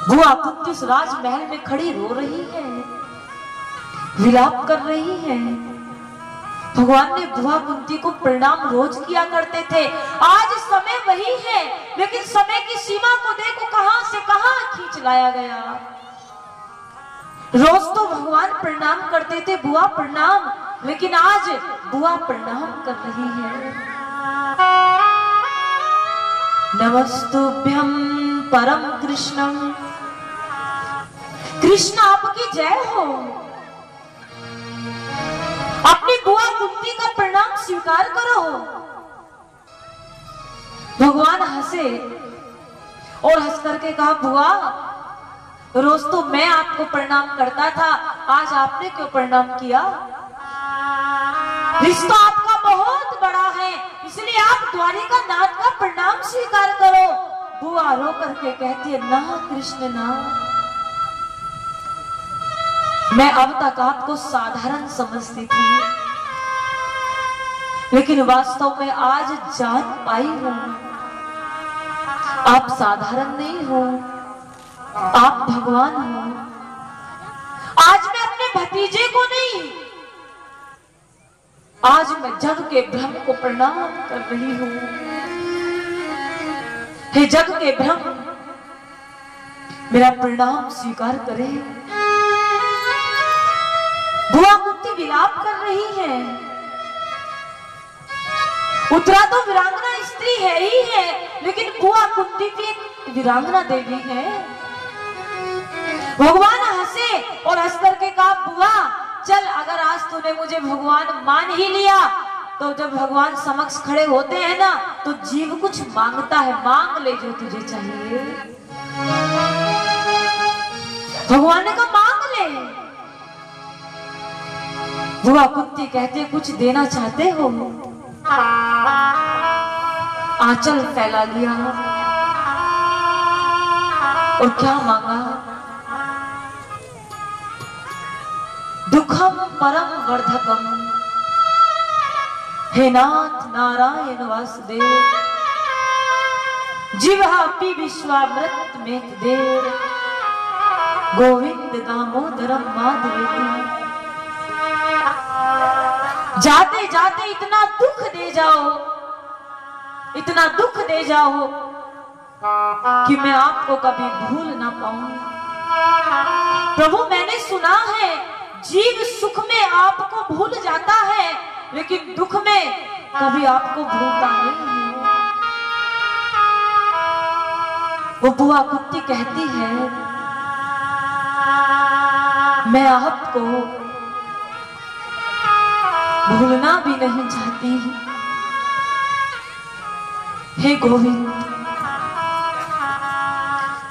बुआ कुंती उस राजमहल में खड़ी रो रही है, विलाप कर रही है। भगवान ने बुआ कुंती को प्रणाम रोज किया करते थे। आज समय वही है, लेकिन समय की सीमा को देखो कहां से कहां खींच लाया गया। रोज तो भगवान प्रणाम करते थे, बुआ प्रणाम, लेकिन आज बुआ प्रणाम कर रही है। नमस्तुभ्यं परम कृष्णम, कृष्ण आपकी जय हो। अपनी बुआ कुंती का प्रणाम स्वीकार करो। भगवान हंसे और हंस करके कहा, बुआ रोज तो मैं आपको प्रणाम करता था, आज आपने क्यों प्रणाम किया? रिश्ता आपका बहुत बड़ा है, इसलिए आप द्वारिका नाथ का प्रणाम स्वीकार करो। बुआ रो करके कहती है, ना कृष्ण ना, मैं अब तक आपको साधारण समझती थी, लेकिन वास्तव में आज जान पाई हूं आप साधारण नहीं हो, आप भगवान हो। आज मैं अपने भतीजे को नहीं, आज मैं जग के ब्रह्म को प्रणाम कर रही हूं। हे जग के ब्रह्म, मेरा प्रणाम स्वीकार करें। बुआ कुंती विलाप कर रही है। उत्तरा तो वीरांगना स्त्री है ही है, लेकिन बुआ कुंती भी एक वीरांगना देवी है। भगवान हंसे और हंस करके कहा, बुआ चल, अगर आज तूने मुझे भगवान मान ही लिया, तो जब भगवान समक्ष खड़े होते हैं ना, तो जीव कुछ मांगता है, मांग ले जो तुझे चाहिए। भगवान ने कहा मांग ले। बुआ कुंती कहते, कुछ देना चाहते हो? आंचल फैला लिया और क्या मांगा? दुखम परम वर्धकम, हे नाथ नारायण वासुदेव, जिह्वापि विश्वामृत में देव, गोविंद दामोदरम माधवेति। जाते जाते इतना दुख दे जाओ, इतना दुख दे जाओ कि मैं आपको कभी भूल ना पाऊं। प्रभु मैंने सुना है जीव सुख में आपको भूल जाता है, लेकिन दुख में कभी आपको भूलता नहीं है। वो बुआ कुंती कहती है, मैं आपको भूलना भी नहीं चाहती। हे गोविंद,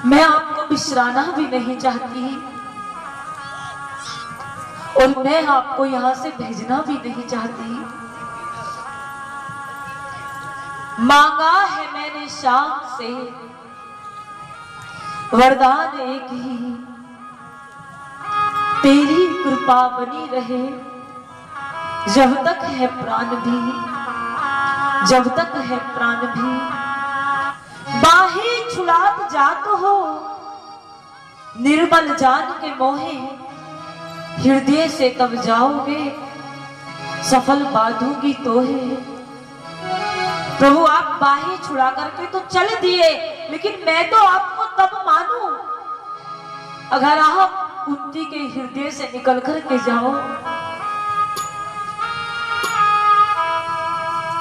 मैं आपको बिसराना भी नहीं चाहती और मैं आपको यहां से भेजना भी नहीं चाहती। मांगा है मैंने शाम से वरदान एक ही, तेरी कृपा बनी रहे जब तक है प्राण भी, जब तक है प्राण भी। बाहें छुड़ात जात हो निर्मल जान के मोहे, हृदय से तब जाओगे सफल बांधूंगी तोहे। प्रभु आप बाहें छुड़ा करके तो चल दिए, लेकिन मैं तो आपको तब मानूं अगर आप कुंती के हृदय से निकल करके जाओ।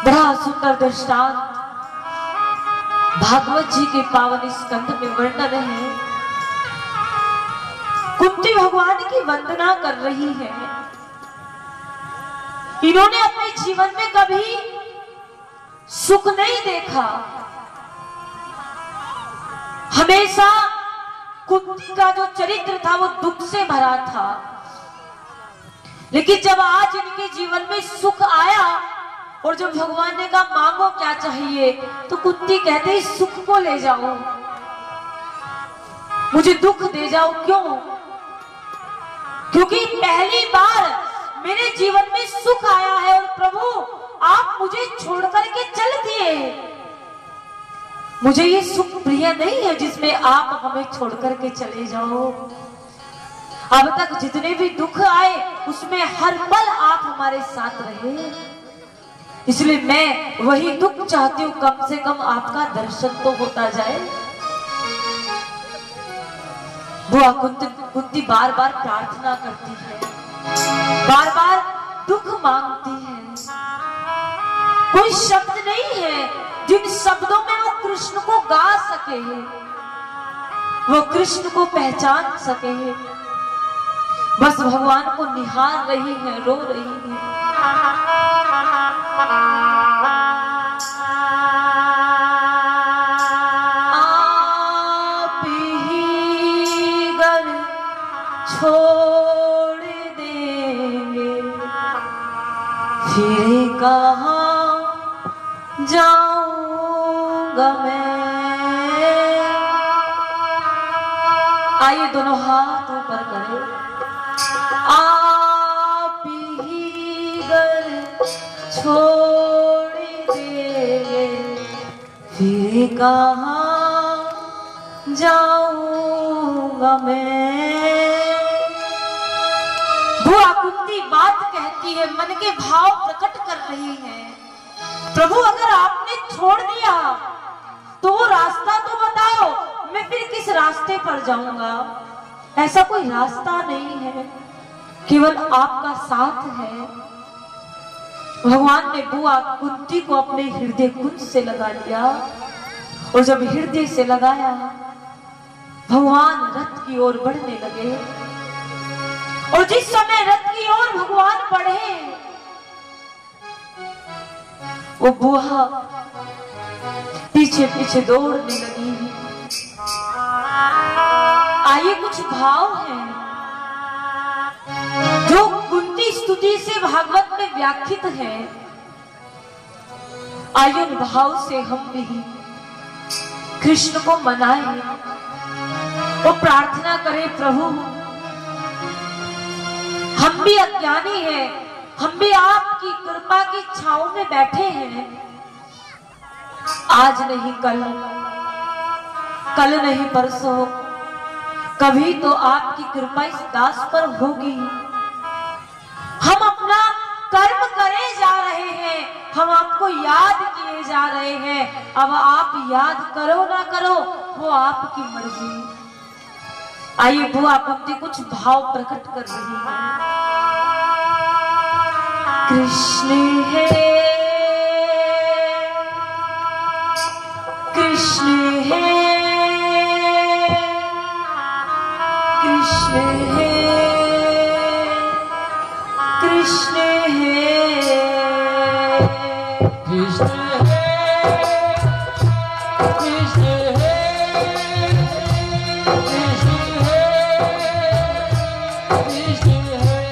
बड़ा सुंदर दृष्टांत भागवत जी के पावन स्कंध में वर्णन है। कुंती भगवान की वंदना कर रही है। इन्होंने अपने जीवन में कभी सुख नहीं देखा, हमेशा कुंती का जो चरित्र था वो दुख से भरा था। लेकिन जब आज इनके जीवन में सुख आया और जब भगवान ने कहा मांगो क्या चाहिए, तो कुंती कहते सुख को ले जाओ, मुझे दुख दे जाओ। क्यों? क्योंकि पहली बार मेरे जीवन में सुख आया है और प्रभु आप मुझे छोड़ करके चल दिए। मुझे ये सुख प्रिय नहीं है जिसमें आप हमें छोड़ करके चले जाओ। अब तक जितने भी दुख आए उसमें हर पल आप हमारे साथ रहे, इसलिए मैं वही दुख चाहती हूँ, कम से कम आपका दर्शन तो होता जाए। बुआ कुंती बार बार प्रार्थना करती है, बार बार दुख मांगती है। कोई शब्द नहीं है जिन शब्दों में वो कृष्ण को गा सके, वो कृष्ण को पहचान सके। बस भगवान को निहार रही है, रो रही है। आप ही गर छोड़ देंगे फिर कहाँ जाऊंगा मैं। आइए दोनों हाथ ऊपर करें। आप ही गर छोड़ देंगे फिर कहाँ जाऊंगा मैं। बुआ कुंती बात कहती है, मन के भाव प्रकट कर रही है। प्रभु अगर आपने छोड़ दिया तो वो रास्ता तो बताओ, मैं फिर किस रास्ते पर जाऊंगा। ऐसा कोई रास्ता नहीं है, केवल आपका साथ है। भगवान ने बुआ कुंती को अपने हृदय कुंज से लगा लिया, और जब हृदय से लगाया भगवान रथ की ओर बढ़ने लगे। और जिस समय रथ की ओर भगवान बढ़े, वो बुआ पीछे पीछे दौड़ने लगी। आइए कुछ भाव हैं जो कुंती स्तुति से भागवत में व्याख्यित है। आइए उन भाव से हम भी कृष्ण को मनाएं, वो प्रार्थना करें, प्रभु हम भी अज्ञानी हैं, हम भी आपकी कृपा की छांव में बैठे हैं। आज नहीं कल, कल नहीं परसों, कभी तो आपकी कृपा इस दास पर होगी। हम अपना कर्म करे जा रहे हैं, हम आपको याद किए जा रहे हैं। अब आप याद करो ना करो वो आपकी मर्जी। आइए बुआ कुंती कुछ भाव प्रकट कर रही है। कृष्ण है, कृष्ण है, कृष्ण है, कृष्ण है, कृष्ण है, कृष्ण है, कृष्ण है, कृष्ण है।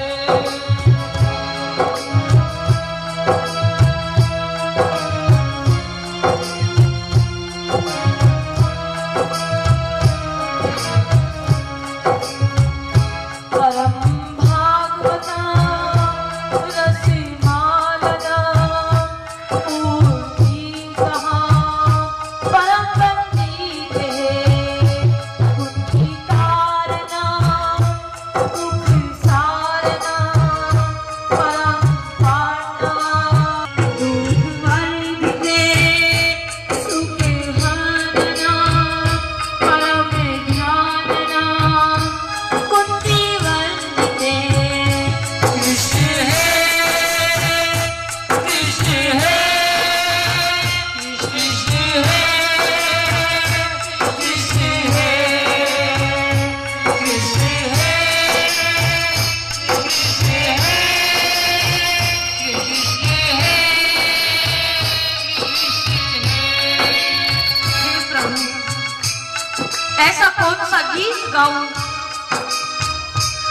ऐसा कौन सा गीत गाऊं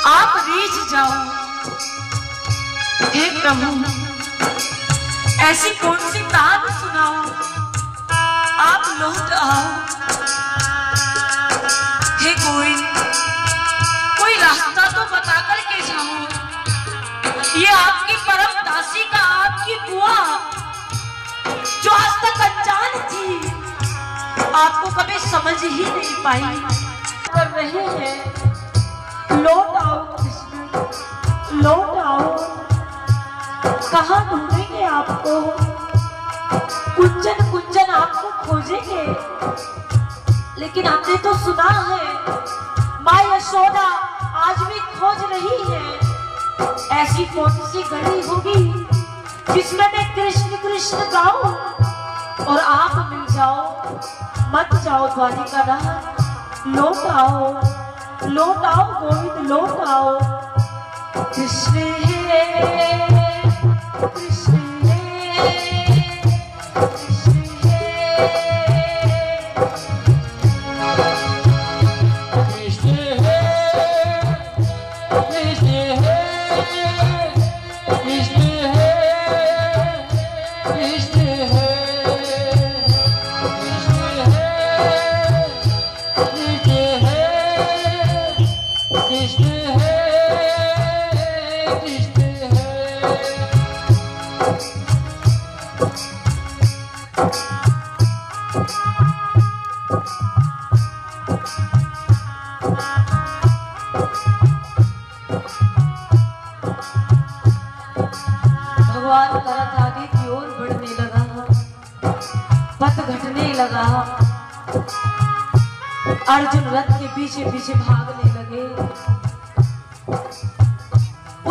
आप रीझ जाओ। हे प्रभु ऐसी कौन सी तान सुनाओ आप लौट आओ। हे कोई रास्ता तो बता करके जाओ। ये आपकी परम दासी का आपकी बुआ जो आज तक अनजान थी, आपको कभी समझ ही नहीं पाई कर रहे हैं। लौट आओ कृष्ण, लौट आओ। कहाँ ढूंढेंगे आपको, कुंजन कुंजन आपको खोजेंगे। लेकिन आपने तो सुना है माँ यशोदा आज भी खोज रही है। ऐसी कौन सी गली होगी जिसमें मैं कृष्ण कृष्ण गाऊं और आप मिल जाओ। मत जाओ द्वारिका नाथ, लौट आओ, लौट आओ गोविंद, लौट आओ। कृष्ण है, कृष्ण है, कृष्ण है, कृष्ण है, कृष्ण है, कृष्ण है, कृष्ण है, कृष्ण है, कृष्ण है। भगवान का रथ आगे की ओर बढ़ने लगा, पथ घटने लगा। अर्जुन रथ के पीछे पीछे भागने लगे।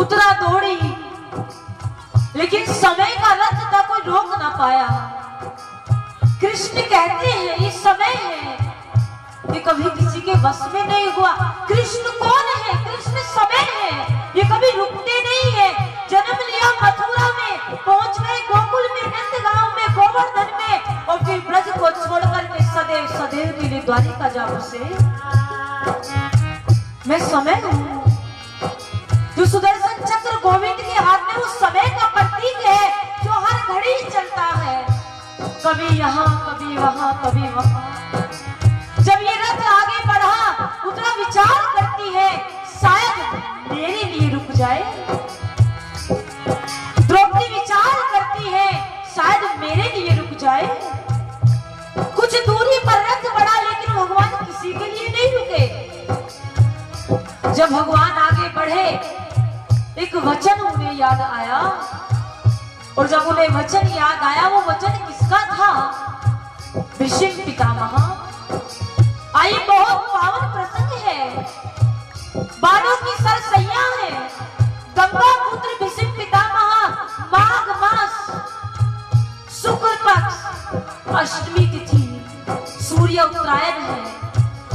उतरा दौड़ी, लेकिन समय का रथ था, कोई रोक ना पाया। कृष्ण कहते हैं ये समय है, ये कभी किसी के बस में नहीं हुआ। कृष्ण कौन है? कृष्ण समय है, ये कभी रुकते नहीं है। जन्म लिया मथुरा में, पहुंच गए गोकुल में, नंदगांव में, गोवर्धन में, और फिर ब्रज को छोड़कर के सदैव सदैव के लिए द्वारिका जा बसे। मैं समय हूं। जो सुदर्शन चक्र गोविंद के हाथ में उस समय का प्रतीक है, जो हर घड़ी चलता है, कभी यहाँ कभी वहां कभी वहां। जब ये रथ आगे बढ़ा, उतना विचार करती है शायद मेरे लिए रुक जाए। द्रौपदी विचार करती है शायद मेरे लिए रुक जाए। कुछ दूरी पर रथ बढ़ा, लेकिन भगवान किसी के लिए नहीं रुके। जब भगवान आगे बढ़े, एक वचन उन्हें याद आया, और जब उन्हें वचन याद आया, वो वचन किसका था? भीष्म पितामह। आई बहुत पावन प्रसंग है, बाणों की सरसैया है। गंगा पुत्र भीष्म पितामह, माघ मास शुक्ल पक्ष अष्टमी तिथि, सूर्य उत्तरायण है,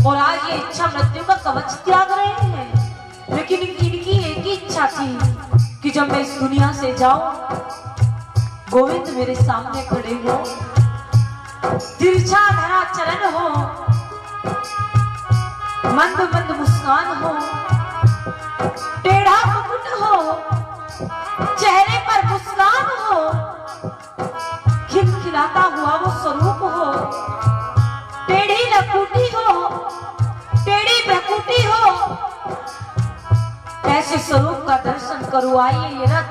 और आज ये इच्छा मृत्यु का कवच त्याग रहे हैं। लेकिन इनकी एक ही इच्छा थी कि जब मैं इस दुनिया से जाऊं, गोविंद मेरे सामने खड़े हो, तिरछा धरा चरण हो, मंद मंद मुस्कान हो, टेढ़ा मुकुट हो, चेहरे पर मुस्कान हो, खिलखिलाता हुआ वो स्वरूप हो, टेढ़ी लकूटी हो, टेढ़ी भ्रकुटी हो, ऐसे स्वरूप का दर्शन करो। आइए, ये रथ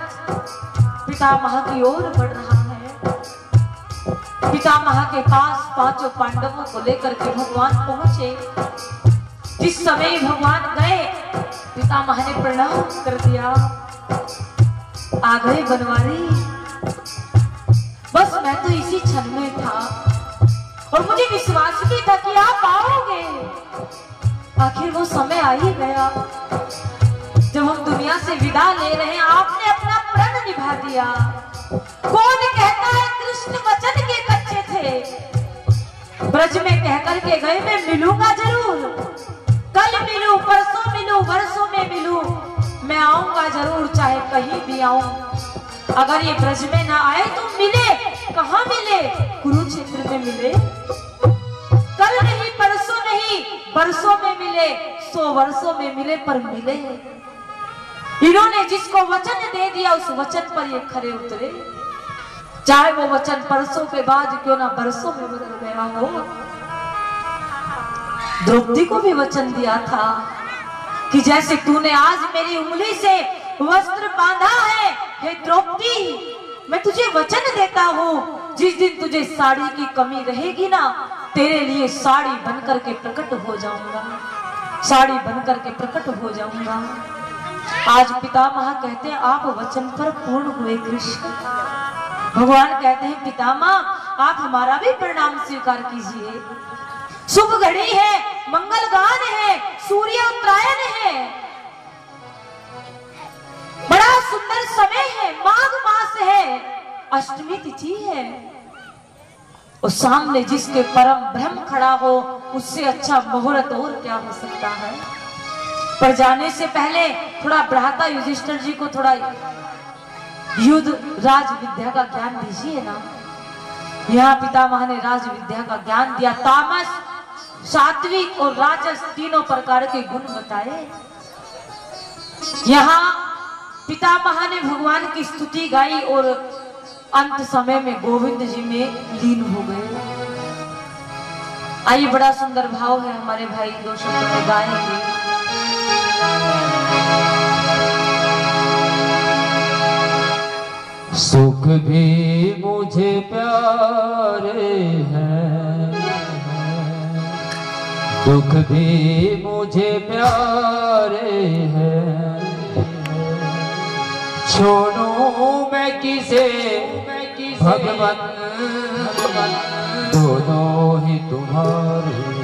पितामह की ओर बढ़ रहा है। पितामह के पास पांचों पांडवों को लेकर के भगवान पहुंचे। जिस समय भगवान गए, पितामह ने प्रणाम कर दिया। आ गए बनवारी, बस मैं तो इसी क्षण में था, और मुझे विश्वास भी था कि आप आओगे। आखिर वो समय आ ही गया जब हम दुनिया से विदा ले रहे हैं। आपने अपना प्रण निभा दिया। कौन कहता है कृष्ण वचन के कच्चे थे? ब्रज में कहकर के गए मैं मिलूंगा जरूर, कल मिलूं, परसों मिलूं, वर्षों में मिलूं, मैं आऊंगा जरूर, चाहे कहीं भी आऊं। अगर ये ब्रज में ना आए तो मिले, कहाँ मिले? कुरुक्षेत्र में मिले। कल नहीं, परसों नहीं, वर्षों में मिले, 100 वर्षों में मिले, पर मिले। इन्होंने जिसको वचन दे दिया, उस वचन पर ये खरे उतरे। चाहे वो वचन परसों के बाद क्यों ना बरसों में बदल गया हो। द्रौपदी को भी वचन दिया था कि जैसे तूने आज मेरी उंगली से वस्त्र बांधा है, हे द्रौपदी, मैं तुझे वचन देता हूँ, जिस दिन तुझे साड़ी की कमी रहेगी ना, तेरे लिए साड़ी बनकर के प्रकट हो जाऊंगा, साड़ी बनकर के प्रकट हो जाऊंगा। आज पितामह कहते हैं आप वचन पर पूर्ण हुए कृष्ण। भगवान कहते हैं पितामह आप हमारा भी प्रणाम स्वीकार कीजिए। शुभ घड़ी है, मंगल गान है, सूर्य उत्तरायण है, बड़ा सुंदर समय है, माघ मास है, अष्टमी तिथि है, और सामने जिसके परम ब्रह्म खड़ा हो, उससे अच्छा मुहूर्त और क्या हो सकता है। पर जाने से पहले थोड़ा भ्राता युधिष्ठिर जी को थोड़ा युद्ध राज विद्या का ज्ञान दीजिए ना। यहाँ पितामह ने राज विद्या का ज्ञान दिया, तामस, सात्विक और राजस तीनों प्रकार के गुण बताए। यहाँ पितामह ने भगवान की स्तुति गाई और अंत समय में गोविंद जी में लीन हो गए। आइए बड़ा सुंदर भाव है, हमारे भाई दो शब्द में गाएंगे। सुख भी मुझे प्यारे हैं, दुख भी मुझे प्यारे हैं, छोड़ूं मैं किसे भगवान, दोनों ही तुम्हारे हैं।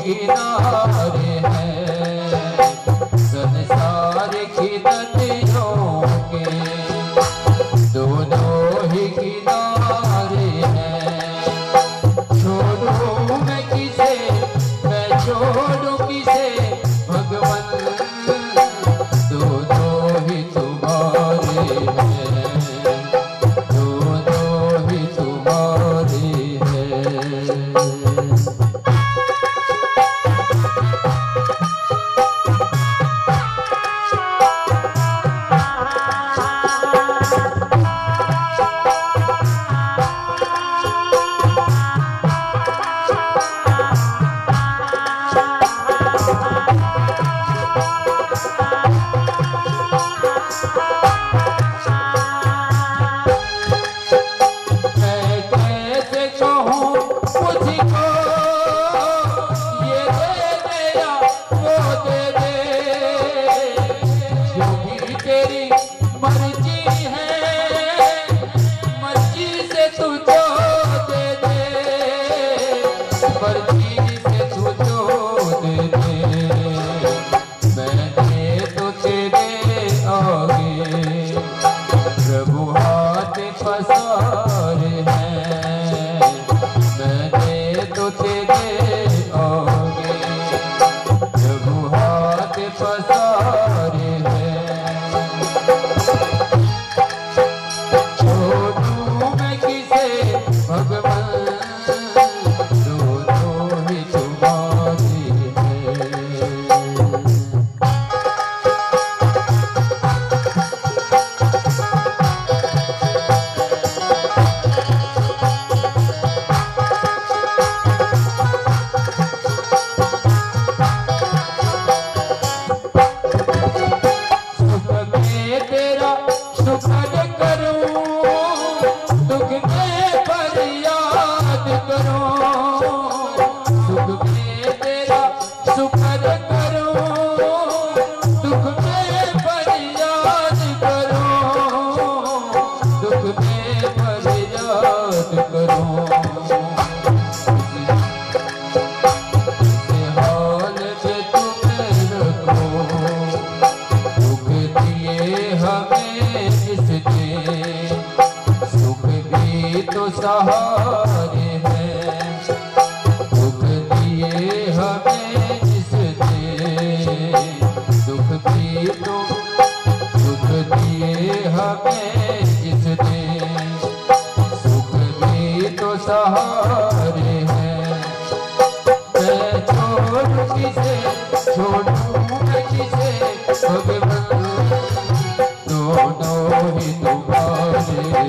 किनारे हैं संसार सहारे हैं। दुख दिए हमें जिसने, दुख भी तो दुख दिए हमें जिसने, सुख भी तो सहारे हैं। मैं छोड़ूं किसे, छोड़ूं मैं किसे, भगवान दोनों ही तुम्हारे हैं,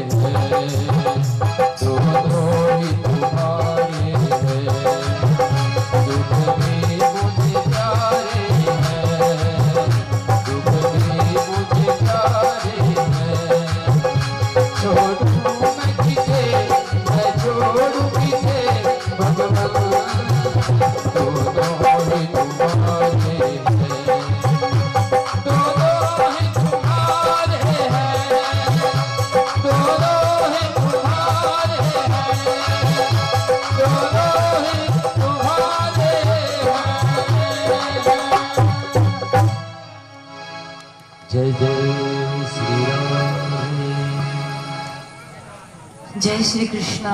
दोनों ही तुम्हारे हैं। दुख भी मुझे प्यारे हैं, दुख भी मुझे प्यारे हैं। छोड़ूं मैं किसे, मैं छोड़ूं किसे, भगवान दोनों ही तुम्हारे हैं, दोनों ही तुम्हारे हैं, दोनों ही तुम्हारे हैं, दोनों ही तुम्हारे हैं। जय जय श्री राम। जय श्री कृष्णा।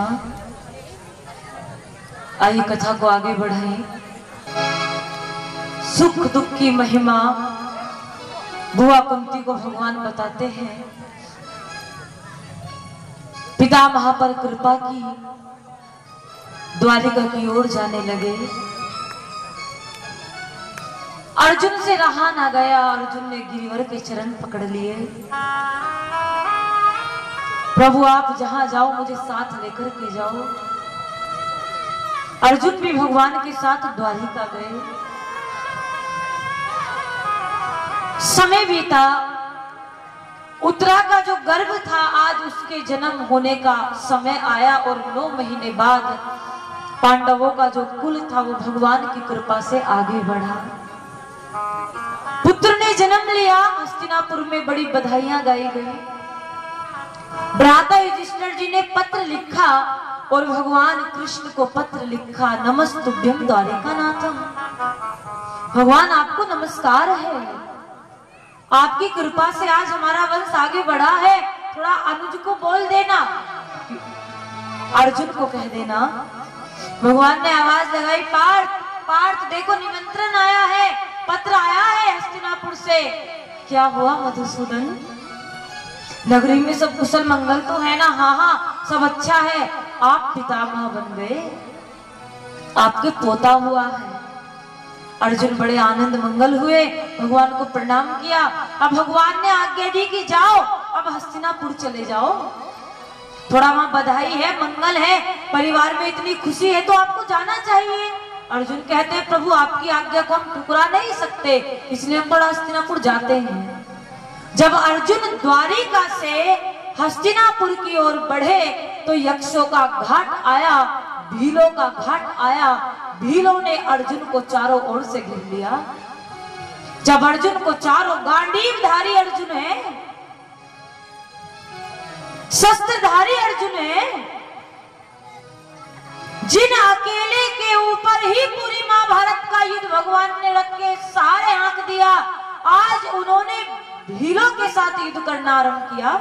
आइए कथा को आगे बढ़ाएं। सुख दुख की महिमा बुआ कुंती को भगवान बताते हैं। पितामह पर कृपा की, द्वारिका की ओर जाने लगे। अर्जुन से रहा ना गया, अर्जुन ने गिरिवर के चरण पकड़ लिए। प्रभु आप जहां जाओ मुझे साथ लेकर के जाओ। अर्जुन भी भगवान के साथ द्वारिका गए। समय बीता, उत्तरा का जो गर्भ था आज उसके जन्म होने का समय आया और 9 महीने बाद पांडवों का जो कुल था वो भगवान की कृपा से आगे बढ़ा। पुत्र ने जन्म लिया। हस्तिनापुर में बड़ी बधाइयां गाई गई। भ्राता युधिष्ठिर जी ने पत्र लिखा और भगवान कृष्ण को पत्र लिखा, नमस्तुभ्यं द्वारिकानाथम। भगवान आपको नमस्कार है, आपकी कृपा से आज हमारा वंश आगे बढ़ा है, थोड़ा अनुज को बोल देना, अर्जुन को कह देना। भगवान ने आवाज लगाई, पार्थ पार्थ देखो निमंत्रण आया है, पत्र आया है हस्तिनापुर से। क्या हुआ मधुसूदन, नगरी में सब कुशल मंगल तो है ना? हाँ हाँ सब अच्छा है। आप पितामह बन गए, आपके पोता हुआ है। अर्जुन बड़े आनंद मंगल हुए, भगवान को प्रणाम किया। अब भगवान ने आज्ञा दी कि जाओ अब हस्तिनापुर चले जाओ, थोड़ा वहां बधाई है, मंगल है, परिवार में इतनी खुशी है तो आपको जाना चाहिए। अर्जुन कहते हैं प्रभु आपकी आज्ञा को हम ठुकरा नहीं सकते, इसलिए हम थोड़ा हस्तिनापुर जाते हैं। जब अर्जुन द्वारिका से हस्तिनापुर की ओर बढ़े तो यक्षों का घाट आया, भीलों का घाट आया। भीलों ने अर्जुन को चारों ओर से घेर लिया। जब अर्जुन को चारों, गांडीवधारी अर्जुन है, शस्त्रधारी अर्जुन है, जिन अकेले के ऊपर ही पूरी महाभारत का युद्ध भगवान ने रख के सहारे आंक दिया, आज उन्होंने भीलों के साथ युद्ध करना आरंभ किया।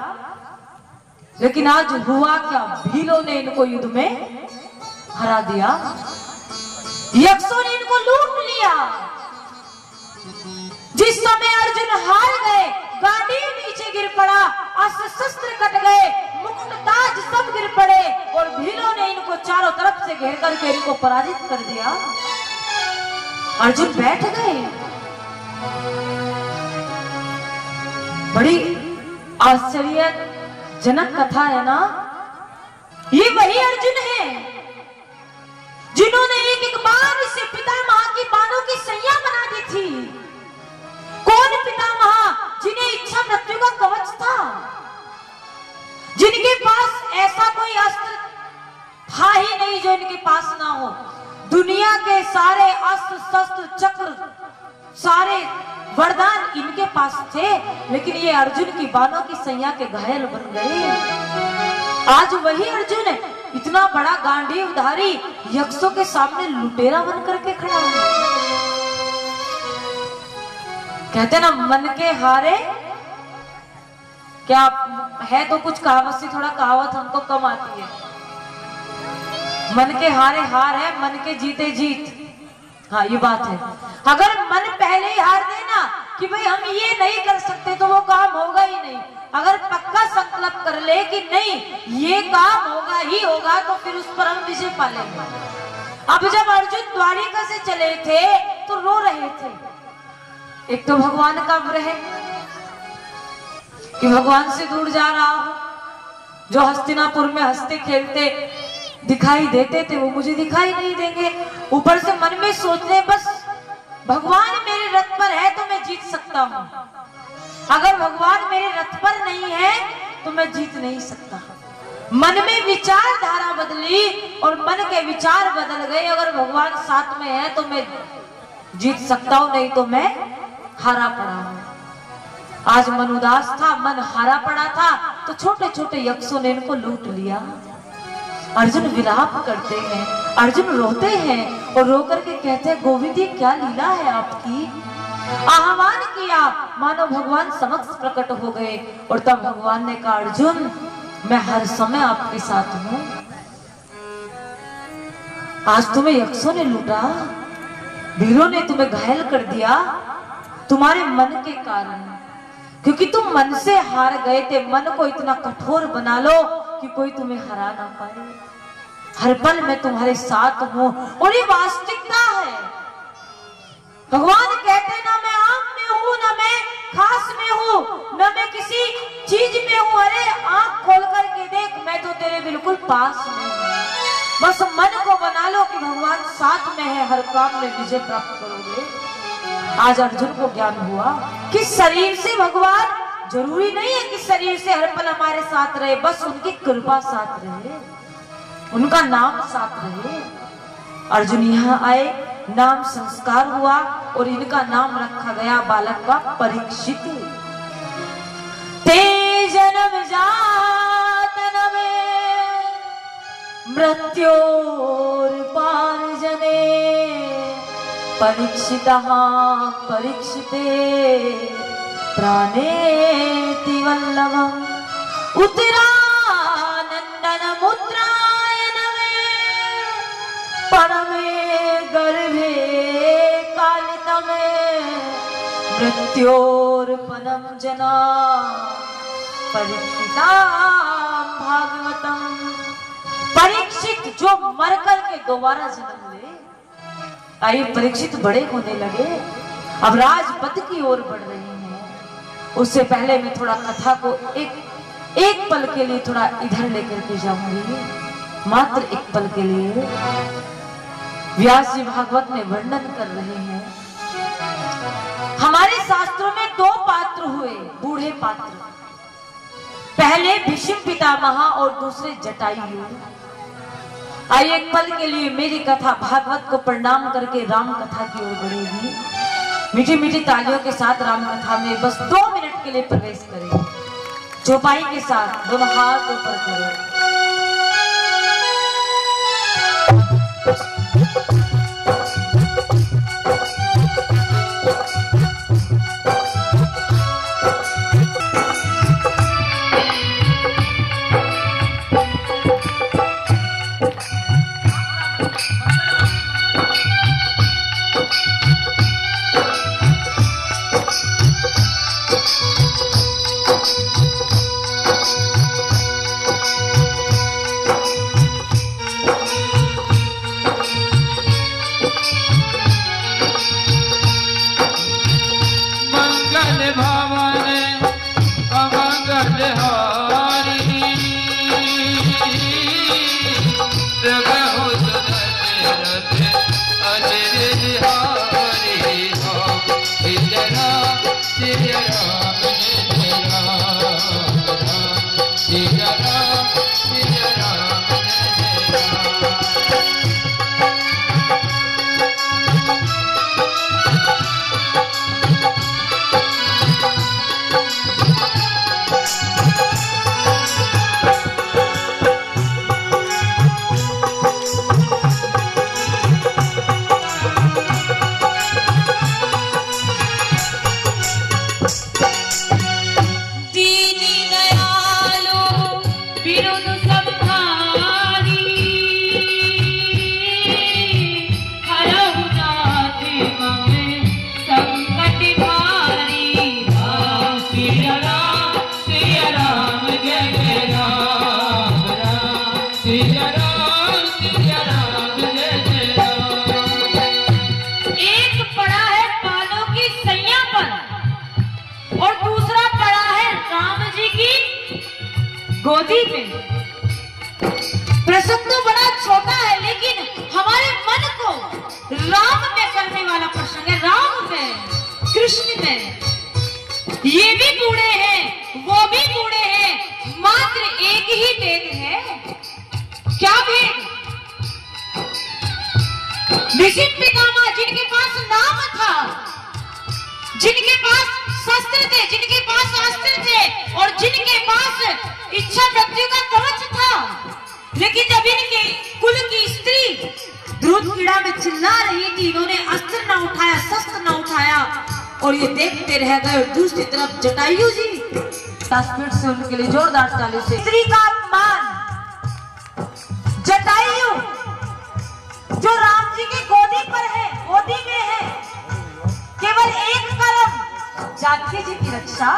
लेकिन आज हुआ क्या, भीलों ने इनको युद्ध में हरा दिया, यक्षों ने इनको लूट लिया। जिस समय अर्जुन हार गए, गांडीव नीचे गिर पड़ा, अस्त्र शस्त्र कट गए, मुकुट ताज सब गिर पड़े और भीलों ने इनको चारों तरफ से घेर करके इनको पराजित कर दिया। अर्जुन बैठ गए। बड़ी आश्चर्यजनक कथा है ना? ये वही अर्जुन है जिन्होंने एक एक बार से पितामह की बाणों की सैया बना दी थी। कौन पितामह? जिन्हें इच्छा मृत्यु का कवच था, जिनके पास ऐसा कोई अस्त्र था ही नहीं जो इनके पास ना हो। दुनिया के सारे अस्त्र शस्त्र चक्र सारे वरदान इनके पास थे, लेकिन ये अर्जुन की बाणों की सैया के घायल बन गए। आज वही अर्जुन है, इतना बड़ा गांडीवधारी यक्षों के सामने लुटेरा बन करके खड़ा है। कहते ना मन के हारे, क्या है तो कुछ कहावत सी, थोड़ा कहावत हमको कम आती है। मन के हारे हार है, मन के जीते जीत। हाँ ये बात है। अगर मन पहले ही हार देना कि भाई हम ये नहीं कर सकते तो वो काम होगा ही नहीं। अगर पक्का संकल्प कर ले कि नहीं ये काम होगा ही होगा तो फिर उस पर हम विजय पा लेंगे। अब जब अर्जुन द्वारिका से चले थे तो रो रहे थे। एक तो भगवान का ग्रह कि भगवान से दूर जा रहा हूं, जो हस्तिनापुर में हंसते खेलते दिखाई देते थे वो मुझे दिखाई नहीं देंगे। ऊपर से मन में सोच रहे बस भगवान मेरे रथ पर है तो मैं जीत सकता हूं, अगर भगवान मेरे रथ पर नहीं है तो मैं जीत नहीं सकता। मन में विचारधारा बदली और मन के विचार बदल गए। अगर भगवान साथ में है तो मैं जीत सकता हूं, नहीं तो मैं हारा पड़ा हूं। आज मन उदास था, मन हारा पड़ा था तो छोटे छोटे यक्षों ने इनको लूट लिया। अर्जुन विलाप करते हैं, अर्जुन रोते हैं और रो करके कहते हैं गोविंद ये क्या लीला है आपकी। आह्वान किया, मानो भगवान समक्ष प्रकट हो गए और तब भगवान ने कहा अर्जुन मैं हर समय आपके साथ हूं। आज तुम्हें यक्षों ने लूटा, वीरों ने तुम्हें घायल कर दिया तुम्हारे मन के कारण, क्योंकि तुम मन से हार गए थे। मन को इतना कठोर बना लो कि कोई तुम्हें हरा ना पाए। हर पल मैं तुम्हारे साथ हूं और ये वास्तविकता है। भगवान कहते ना मैं आम में हूं, ना मैं खास में हूं, ना मैं किसी चीज में हूं। अरे आंख खोल करके देख, मैं तो तेरे बिल्कुल पास में हूं। बस मन को बना लो कि भगवान साथ में है, हर काम में विजय प्राप्त करोगे। आज अर्जुन को ज्ञान हुआ कि शरीर से भगवान जरूरी नहीं है कि शरीर से हर पल हमारे साथ रहे, बस उनकी कृपा साथ रहे, उनका नाम साथ रहे। अर्जुन यहाँ आए, नाम संस्कार हुआ और इनका नाम रखा गया बालक का परीक्षित। ते जन्म जातन में मृत्योर पार जने परीक्षितः परीक्षिते प्राणेति वल्लभम् उत्तरानंदन मुद्रायन में परमे गर्भे कालितमे मृत्योर्पणं जना परीक्षिता भागवतम। परीक्षित जो मर कर के दोबारा जन्म ले। आइए परीक्षित बड़े होने लगे, अब राजपद की ओर बढ़ रहे हैं। उससे पहले मैं थोड़ा कथा को एक पल के लिए थोड़ा इधर लेकर के जाऊंगी, मात्र एक पल के लिए। व्यास जी भागवत में वर्णन कर रहे हैं, हमारे शास्त्रों में दो पात्र हुए, बूढ़े पात्र। पहले भीष्म पितामह और दूसरे जटायु। आइए एक पल के लिए मेरी कथा भागवत को प्रणाम करके राम कथा की ओर बढ़ेगी। मीठी मीठी तालियों के साथ राम कथा में बस 2 मिनट के लिए प्रवेश करें। चौपाई के साथ दोनों हाथ ऊपर करें। गोदी में। प्रसंग तो बड़ा छोटा है, लेकिन हमारे मन को राम में करने वाला प्रसंग है। राम में, कृष्ण में। ये भी बूढ़े हैं, वो भी बूढ़े हैं, मात्र एक ही भेद है। क्या भेद? भीष्म पितामह जिनके पास नाम था, जिनके पास शस्त्र थे, जिनके पास अस्त्र थे, और जिनके पास इच्छा मृत्यु का कवच था, लेकिन जब इनके कुल की स्त्री द्रुत क्रीड़ा में चिल्ला रही थी, इन्होंने अस्त्र न उठाया, शस्त्र न उठाया, और ये देखते रह गए। और दूसरी तरफ जटायु जी तस्वीर से उनके लिए जोरदार ताली से। स्त्री का अपमान, जटायु जो राम जी की गोदी पर है, गोदी में है, केवल एक कदम जानकी जी की रक्षा।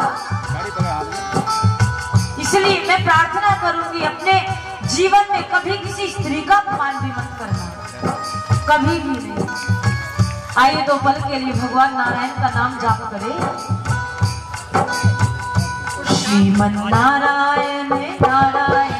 इसलिए मैं प्रार्थना करूंगी, अपने जीवन में कभी किसी स्त्री का अपमान भी मत करना, कभी भी नहीं। आइए 2 पल के लिए भगवान नारायण का नाम जाप करें। श्रीमन नारायण नारायण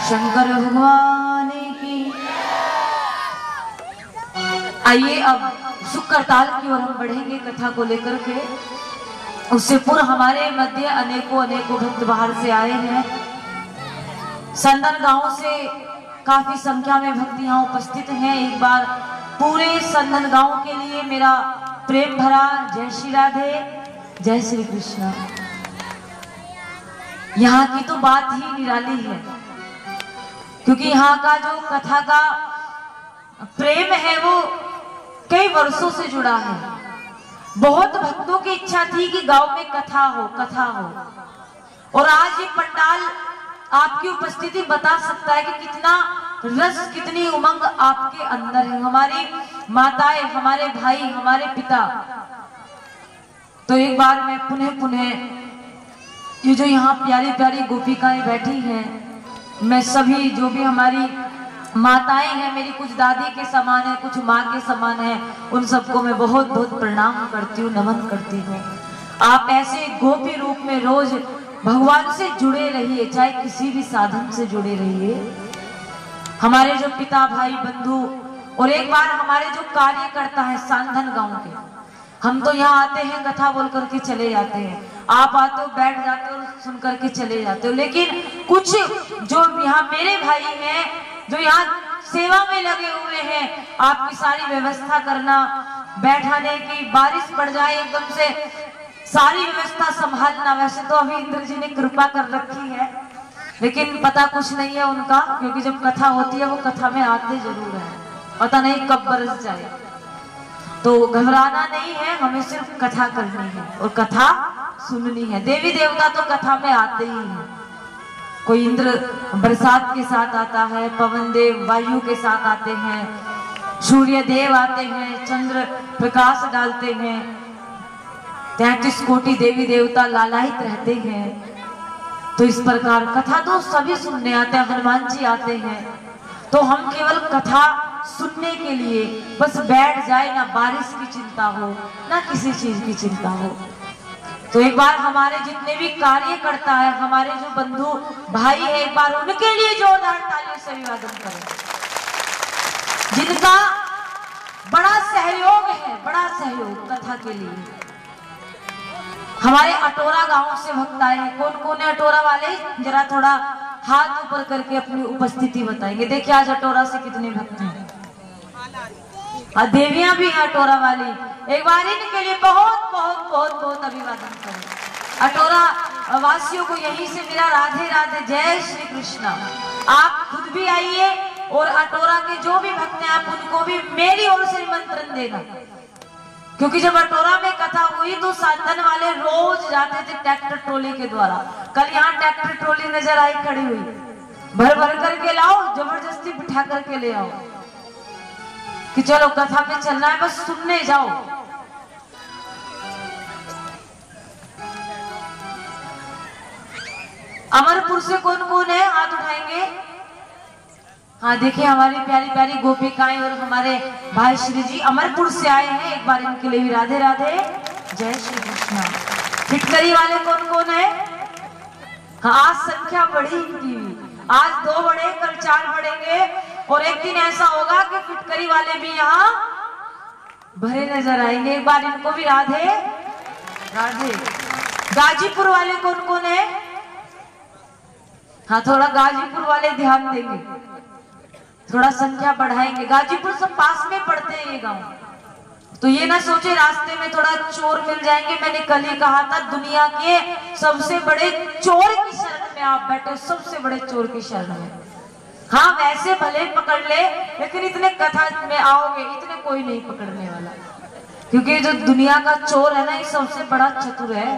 शंकर भगवान की। आइए अब शुक्र ताल की ओर हम बढ़ेंगे कथा को लेकर के। उससे पूर्व हमारे मध्य अनेकों भक्त बाहर से आए हैं। संदन गांव से काफी संख्या में भक्त यहाँ उपस्थित हैं। एक बार पूरे संदन गांव के लिए मेरा प्रेम भरा जय श्री राधे, जय श्री कृष्ण। यहाँ की तो बात ही निराली है, क्योंकि यहाँ का जो कथा का प्रेम है वो कई वर्षों से जुड़ा है। बहुत भक्तों की इच्छा थी कि गांव में कथा हो, कथा हो। और आज ये पंडाल आपकी उपस्थिति बता सकता है कि कितना रस, कितनी उमंग आपके अंदर है। हमारी माताएं, हमारे भाई, हमारे पिता। तो एक बार मैं पुनः ये जो यहाँ प्यारी प्यारी गोपिकाएं बैठी हैं, मैं सभी जो भी हमारी माताएं हैं, मेरी कुछ दादी के समान है, कुछ माँ के समान है, उन सबको मैं बहुत बहुत प्रणाम करती हूँ, नमन करती हूँ। आप ऐसे गोपी रूप में रोज भगवान से जुड़े रहिए, चाहे किसी भी साधन से जुड़े रहिए। हमारे जो पिता, भाई, बंधु और एक बार हमारे जो कार्यकर्ता है संदन गांव के, हम तो यहाँ आते हैं कथा बोल करके चले जाते हैं। आप आते हो, बैठ जाते हो, सुन करके चले जाते हो। लेकिन कुछ जो यहाँ मेरे भाई हैं, जो यहाँ सेवा में लगे हुए हैं, आपकी सारी व्यवस्था करना, बैठाने की, बारिश पड़ जाए एकदम से सारी व्यवस्था संभालना। वैसे तो अभी इंद्र जी ने कृपा कर रखी है, लेकिन पता कुछ नहीं है उनका, क्योंकि जब कथा होती है वो कथा में आते जरूर है, पता नहीं कब बरस जाए। तो घबराना नहीं है, हमें सिर्फ कथा करनी है और कथा सुननी है। देवी देवता तो कथा में आते ही हैं। कोई इंद्र बरसात के साथ आता है, पवन देव वायु के साथ आते हैं, सूर्य देव आते हैं, चंद्र प्रकाश डालते हैं, 33 कोटि देवी देवता लालायित रहते हैं। तो इस प्रकार कथा तो सभी सुनने आते हैं, हनुमान जी आते हैं। तो हम केवल कथा सुनने के लिए बस बैठ जाए, ना बारिश की चिंता हो ना किसी चीज की चिंता हो। तो एक बार हमारे जितने भी कार्य करता है, हमारे जो बंधु भाई है, एक बार उनके लिए जोरदार तालियों से अभिवादन करें, जिनका बड़ा सहयोग है, बड़ा सहयोग कथा के लिए। हमारे अटोरा गांव से भक्त आए हैं। कौन कौन है अटोरा वाले? जरा थोड़ा हाथ ऊपर करके अपनी उपस्थिति बताएंगे। देखिए आज अटोरा से कितने भक्त हैं, और देवियां भी हैं अटोरा वाली। एक बार इनके लिए बहुत बहुत बहुत बहुत अभिवादन करें। अटोरा वासियों को यहीं से मेरा राधे राधे, जय श्री कृष्णा। आप खुद भी आइए और अटोरा के जो भी भक्त हैं आप उनको भी मेरी ओर से निमंत्रण देना, क्योंकि जब अटोरा में कथा हुई तो साधन वाले रोज जाते थे ट्रैक्टर ट्रॉली के द्वारा। कल यहाँ ट्रैक्टर ट्रॉली नजर आई खड़ी हुई, भर भर करके लाओ, जबरदस्ती बिठा करके ले आओ कि चलो कथा में चलना है, बस सुनने जाओ। अमरपुर से कौन कौन है? हाथ उठाएंगे। हाँ देखिए हमारी प्यारी प्यारी गोपिकाएं और हमारे भाई श्री जी अमरपुर से आए हैं। एक बार इनके लिए भी राधे राधे, जय श्री कृष्णा। फिटकरी वाले कौन कौन है? हाँ आज संख्या बढ़ी इनकी, आज 2 बढ़े, कल 4 बढ़ेंगे, और एक दिन ऐसा होगा कि फिटकरी वाले भी यहाँ भरे नजर आएंगे। एक बार इनको भी राधे राधे। गाजीपुर वाले कौन कौन है? हाँ थोड़ा गाजीपुर वाले ध्यान देंगे, थोड़ा संख्या बढ़ाएंगे। गाजीपुर सब पास में पड़ते हैं ये गांव, तो ये ना सोचे रास्ते में थोड़ा चोर मिल जाएंगे। मैंने कल ही कहा था दुनिया के सबसे बड़े चोर की शरण में आप बैठे, सबसे बड़े चोर की शरण में। हाँ वैसे भले पकड़ ले, लेकिन इतने कथा में आओगे इतने कोई नहीं पकड़ने वाला, क्योंकि जो दुनिया का चोर है ना ये सबसे बड़ा चतुर है।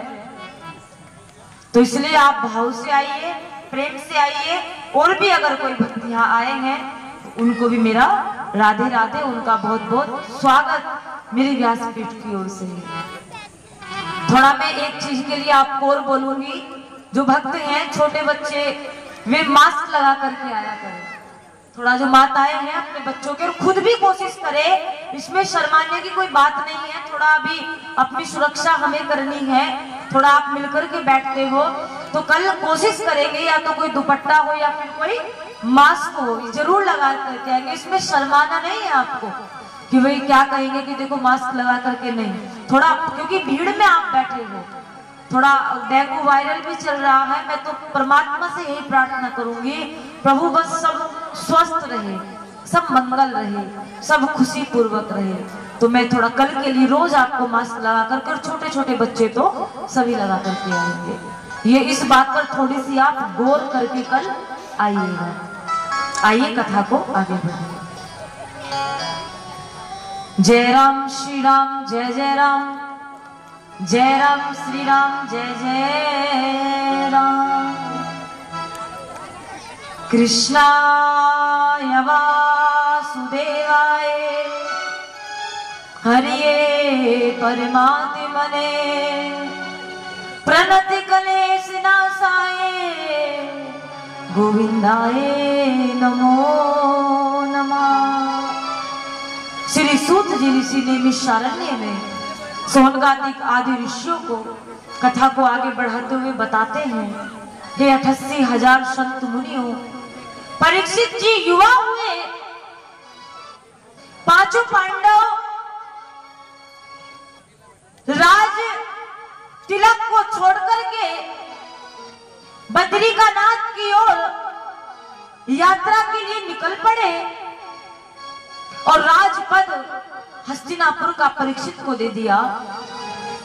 तो इसलिए आप भाव से आइए, प्रेम से आइए, और भी अगर कोई भक्त यहाँ आए हैं उनको भी मेरा राधे राधे, उनका बहुत बहुत स्वागत मेरी व्यासपीठ की ओर से। थोड़ा मैं एक चीज के लिए आपको और बोलूंगी, जो भक्त हैं छोटे बच्चे वे मास्क लगा करके आया करें। थोड़ा जो माताएं हैं अपने बच्चों के, और खुद भी कोशिश करें, इसमें शर्माने की कोई बात नहीं है। थोड़ा अभी अपनी सुरक्षा हमें करनी है, थोड़ा आप मिलकर के बैठते हो तो कल कोशिश करेंगे या तो कोई दुपट्टा हो या फिर कोई मास्क हो, जरूर लगा करके आएंगे। इसमें शर्माना नहीं है आपको कि भाई क्या कहेंगे कि देखो मास्क लगा करके नहीं। थोड़ा क्योंकि भीड़ में आप बैठे हो, थोड़ा डेंगू वायरल भी चल रहा है। मैं तो परमात्मा से यही प्रार्थना करूंगी, प्रभु बस सब स्वस्थ रहे, सब मंगल रहे, सब खुशी पूर्वक रहे। तो मैं थोड़ा कल के लिए रोज आपको मास्क लगा करके, और छोटे छोटे बच्चे तो सभी लगा करके आएंगे। ये इस बात पर थोड़ी सी आप गौर करके कल आइएगा। आइए कथा को आगे बढ़ाइए। जय राम श्री राम जय जय राम, जय राम श्री राम जय जय राम। कृष्णाय वासुदेवाय हरिये परमात्मने प्रणति क्लेश नाशाय गोविंदाय नमो नमः। श्री सूत जी ऋषि ने निशारण्य में सोनगादिक आदि ऋषियों को कथा को आगे बढ़ाते हुए बताते हैं, हे 88,000 संत मुनियों, परीक्षित जी युवा हुए, पांचों पांडव राज तिलक को छोड़कर के बद्रिकानाथ की ओर यात्रा के लिए निकल पड़े, और राजपद हस्तिनापुर का परीक्षित को दे दिया।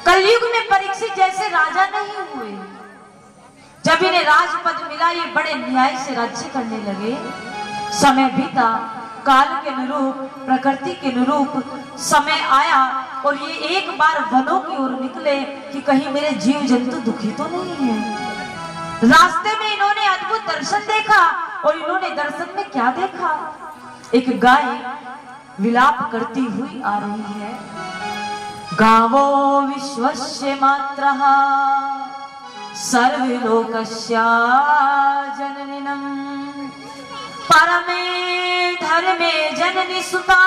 कलयुग में परीक्षित जैसे राजा नहीं हुए। जब इन्हें राजपद मिला ये बड़े न्याय से राज्य करने लगे। समय बीता, काल के अनुरूप, प्रकृति के अनुरूप समय आया, और ये एक बार वनों की ओर निकले कि कहीं मेरे जीव जंतु दुखी तो नहीं है। रास्ते में इन्होंने अद्भुत दर्शन देखा, और इन्होंने दर्शन में क्या देखा? एक गाय विलाप करती हुई आ रही है। गावो विश्वस्य मात्रः सर्वलोकस्य जननिनम् परमे धर्मे जननी सुता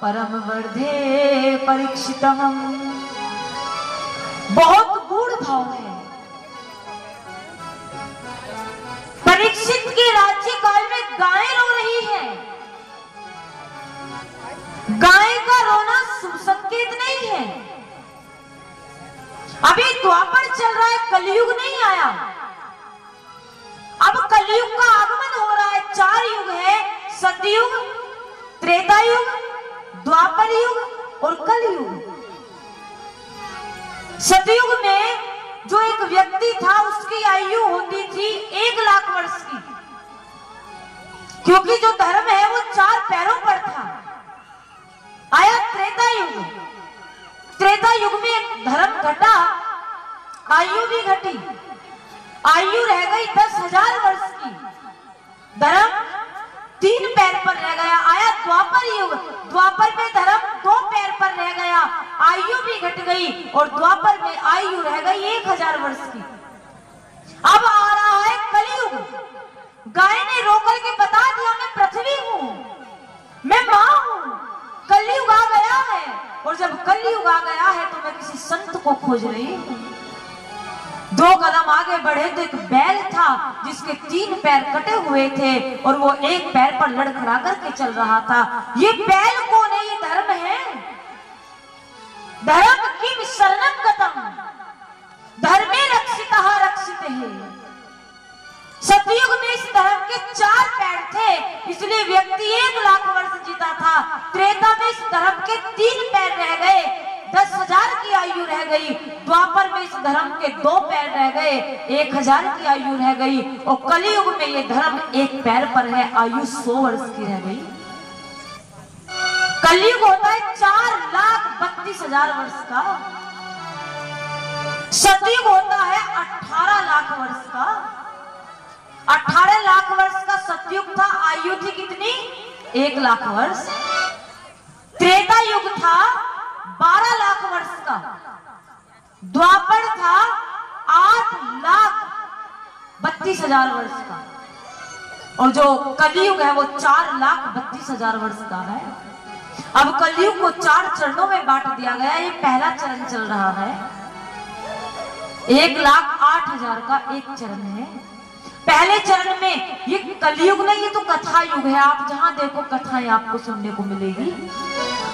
परम वर्धे परीक्षितम्। बहुत गूढ़ भाव है। परीक्षित के राज्य काल में गाय रो रही है। गाय का रोना शुभ संकेत नहीं है। अभी द्वापर चल रहा है, कलयुग नहीं आया। अब कलयुग का आगमन हो रहा है। 4 युग है, सतयुग, त्रेता युग, द्वापर युग और कलयुग। सतयुग में जो एक व्यक्ति था उसकी आयु होती थी 1 लाख वर्ष की, क्योंकि जो धर्म है वो 4 पैरों पर था। आया त्रेता युग। त्रेता युग में धर्म घटा, आयु भी घटी। आयु रह गई 10,000 वर्ष की, धर्म 3 पैर पर रह गया। आया द्वापर युग। द्वापर में धर्म 2 पैर पर रह गया, आयु भी घट गई, और द्वापर में आयु रह गई 1000 वर्ष की। अब आ रहा है कलयुग। गाय ने रोकर के बता दिया, मैं पृथ्वी हूं, मैं मां हूं। कलयुग आ गया है, और जब कलयुग आ गया है तो मैं किसी संत को खोज रही हूं। 2 कदम आगे बढ़े तो एक बैल था जिसके 3 पैर कटे हुए थे, और वो 1 पैर पर लड़खड़ा करके चल रहा था। ये बैल कौन है? ये धर्म है। धर्म किम शरणं गतम् धर्मे रक्षितः रक्षित है। सतयुग में इस धर्म के 4 पैर थे, इसलिए व्यक्ति 1 लाख वर्ष जीता था। त्रेता में इस धर्म के 3 पैर रह गए, 10,000 की आयु रह गई। द्वापर में इस धर्म के 2 पैर रह गए, 1000 की आयु रह गई। और कलयुग में ये धर्म 1 पैर पर है, आयु 100 वर्ष की रह गई। कलयुग होता है 4,32,000 वर्ष का। सतयुग होता है 18 लाख वर्ष का। 18 लाख वर्ष का सतयुग था, आयु थी कितनी? 1 लाख वर्ष। त्रेता युग था 12 लाख वर्ष का। द्वापर था 8,32,000 वर्ष का। और जो कलयुग है वो 4,32,000 वर्ष का है। अब कलयुग को 4 चरणों में बांट दिया गया। ये पहला चरण चल रहा है, 1,08,000 का एक चरण है। पहले चरण में ये कलयुग नहीं, ये तो कथा युग है। आप जहां देखो कथाएं आपको सुनने को मिलेगी।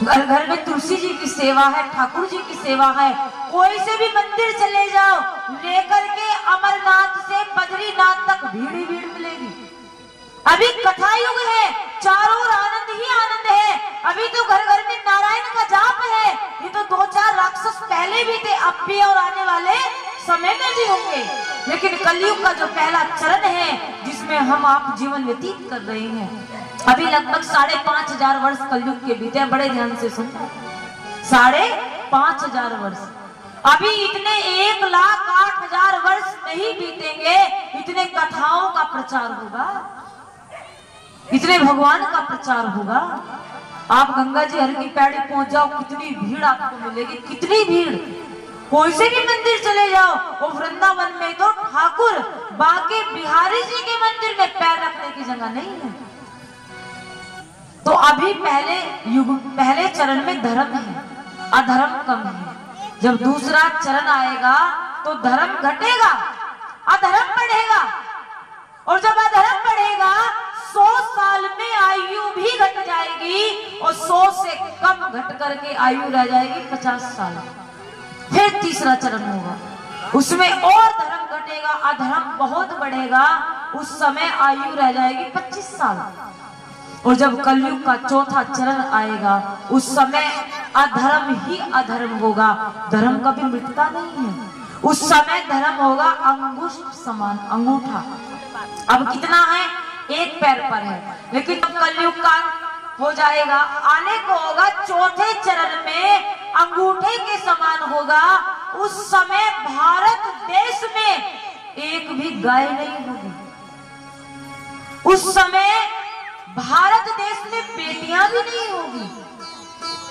घर घर में तुलसी जी की सेवा है, ठाकुर जी की सेवा है। कोई से भी मंदिर चले जाओ, लेकर के अमरनाथ से बद्रीनाथ तक भीड़ ही भीड़ मिलेगी। अभी कथा युग है, चारों ओर आनंद ही आनंद है। अभी तो घर घर में नारायण का जाप है। ये तो 2-4 राक्षस पहले भी थे, अब भी और आने वाले समय में भी होंगे। लेकिन कलयुग का जो पहला चरण है जिसमें हम आप जीवन व्यतीत कर रहे हैं, अभी लगभग 5,500 वर्ष कलयुग के बीते। बड़े ध्यान से सुनना, 5,500 वर्ष। अभी इतने 1,08,000 वर्ष नहीं बीतेंगे, इतने कथाओं का प्रचार होगा, इतने भगवान का प्रचार होगा। आप गंगा जी हर की पैड़ी पहुंच जाओ, कितनी भीड़ आपको मिलेगी, कितनी भीड़। कोई से भी मंदिर चले जाओ, वो वृंदावन में तो ठाकुर बांके बिहारी जी के मंदिर में पैर रखने की जगह नहीं है। तो अभी पहले चरण में धर्म है, अधर्म कम है। जब दूसरा चरण आएगा तो धर्म घटेगा, अधर्म बढ़ेगा। और जब अधर्म बढ़ेगा 100 साल में आयु भी घट जाएगी, और 100 से कम घट करके आयु रह जाएगी 50 साल। फिर तीसरा चरण होगा, उसमें और धर्म घटेगा, अधर्म बहुत बढ़ेगा। उस समय आयु रह जाएगी 25 साल। और जब कलयुग का चौथा चरण आएगा, उस समय अधर्म ही अधर्म होगा, धर्म कभी मिटता नहीं है। उस समय धर्म होगा अंगुष्ठ समान, अंगूठा। अब कितना है? 1 पैर पर है। लेकिन जब कलयुग का हो जाएगा, आने को होगा चौथे चरण में अंगूठे के समान होगा। उस समय भारत देश देश में एक भी गाय नहीं होगी। उस समय भारत देश में बेटियां भी नहीं होगी।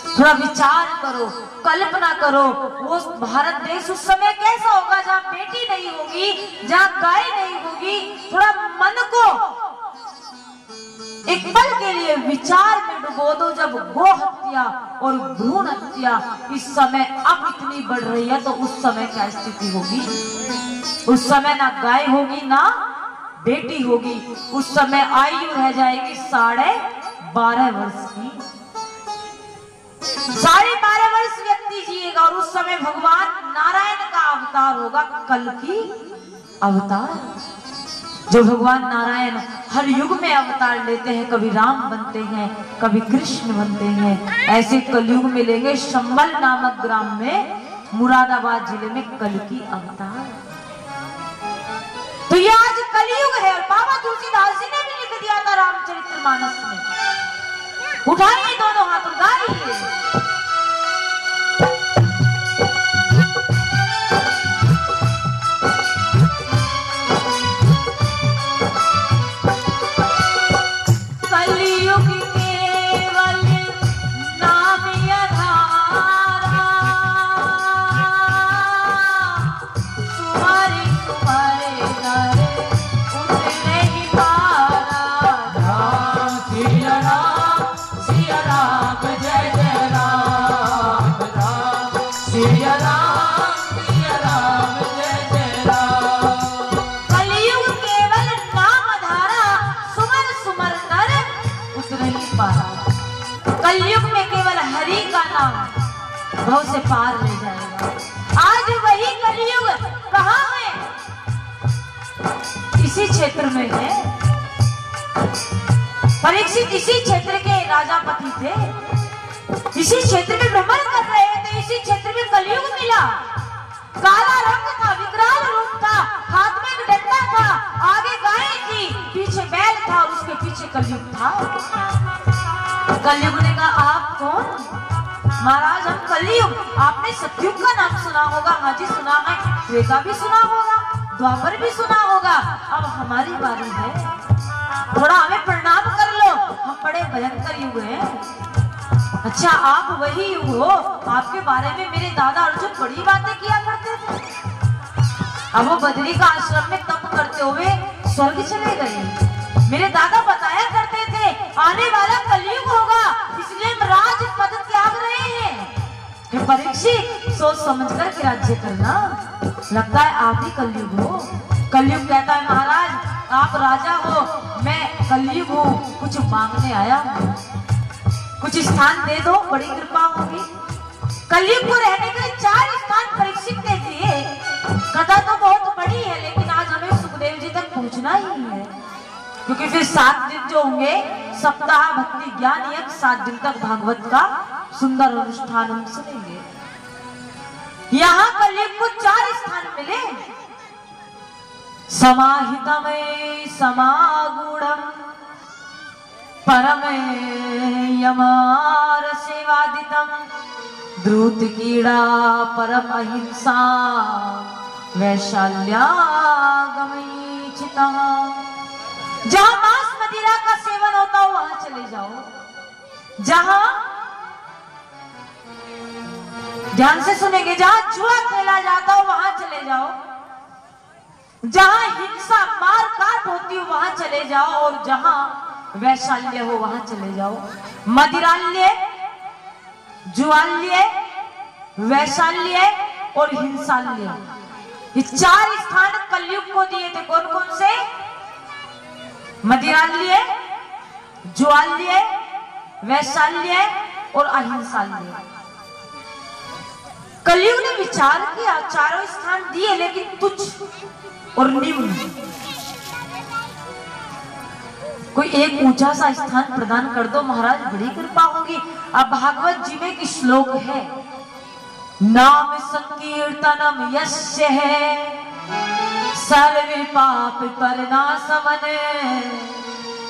थोड़ा विचार करो, कल्पना करो, वो भारत देश उस समय कैसा होगा जहाँ बेटी नहीं होगी, जहाँ गाय नहीं होगी। थोड़ा मन को एक पल के लिए विचार में डुबो दो। जब गो हत्या और भ्रूण हत्या इस समय अब इतनी बढ़ रही है, तो उस समय क्या स्थिति होगी? उस समय ना गाय होगी ना बेटी होगी। उस समय आयु रह जाएगी 12.5 वर्ष की। 12.5 वर्ष व्यक्ति जिएगा और उस समय भगवान नारायण का अवतार होगा, कल की अवतार। जो भगवान नारायण हर युग में अवतार लेते हैं, कभी राम बनते हैं, कभी कृष्ण बनते हैं। ऐसे कलयुग मिलेंगे शंबल नामक ग्राम में, मुरादाबाद जिले में कल की अवतार। तो ये आज कलयुग है। और बाबा तुलसीदास जी ने भी लिख दिया था रामचरितमानस में। उठाइए दोनों हाथ और गाइए। कलयुग में केवल हरि का नाम भव से पार ले जाएगा। आज वही कलयुग कहाँ है? इसी क्षेत्र में है। परीक्षित इसी क्षेत्र के राजापति थे, इसी क्षेत्र में भ्रमण कर रहे थे। इसी क्षेत्र में कलयुग मिला। काला रंग था, विकराल रूप था, हाथ में एक डंडा था, आगे गाय थी, पीछे बैल था और उसके पीछे कलयुग था। कलयुग ने कहा आप कौन? महाराज हम कलयुग। आपने सतयुग का नाम सुना होगा? हाँ जी सुना है। त्रेता भी सुना होगा, द्वापर भी सुना होगा। अब हमारी बारी है, थोड़ा हमें प्रणाम कर लो, हम बड़े भयंकर युग हैं। अच्छा आप वही युग हो? आपके बारे में मेरे दादा अर्जुन बड़ी बातें किया करते थे। अब वो बद्री का आश्रम में तप करते हुए स्वर्ग चले गए। मेरे दादा बताया करते थे आने वाला कलयुग होगा, इसलिए हम राज पद त्याग रहे हैं। परीक्षित सोच समझ कर के राज्य करना। लगता है आप ही कलयुग हो। कलयुग कहता है महाराज आप राजा हो, मैं कलयुग हूँ, कुछ मांगने आया हूँ, कुछ स्थान दे दो, बड़ी कृपा होगी। कलयुग को रहने के लिए 4 स्थान परीक्षित ने दिए। कथा तो बहुत बड़ी है, लेकिन आज हमें सुखदेव जी तक पहुंचना ही है, क्योंकि फिर 7 दिन जो होंगे सप्ताह भक्ति ज्ञान यज्ञ, 7 दिन तक भागवत का सुंदर अनुष्ठान हम सुनेंगे। यहाँ कलयुग को 4 स्थान मिले। समाहितमय समागुणम परमे यमार सेवादितम द्रुत कीड़ा परम अहिंसा वैशाल्यागमी चिता। जहां मांस मदिरा का सेवन होता हो वहां चले जाओ। जहां ध्यान से सुनेंगे, जहां जुआ खेला जाता हो वहां चले जाओ। जहां हिंसा मार काट होती हो वहां चले जाओ, और जहां वैशाल्य हो वहां चले जाओ। मदिराल्य, जुआल्य, वैशाल्य और हिंसाल्य, ये 4 स्थान कलयुग को दिए थे। कौन कौन से? मदिराल्य, ज्वाल्य, वैशाल्य और अहिंसाल्य। कलयुग ने विचार किया, 4 स्थान दिए, लेकिन तुच्छ और निम्न, कोई एक ऊंचा सा स्थान प्रदान कर दो महाराज, बड़ी कृपा होगी। अब भागवत जी में एक श्लोक है, नाम संकीर्तनम यस्य है सर्वे पाप परनाशमन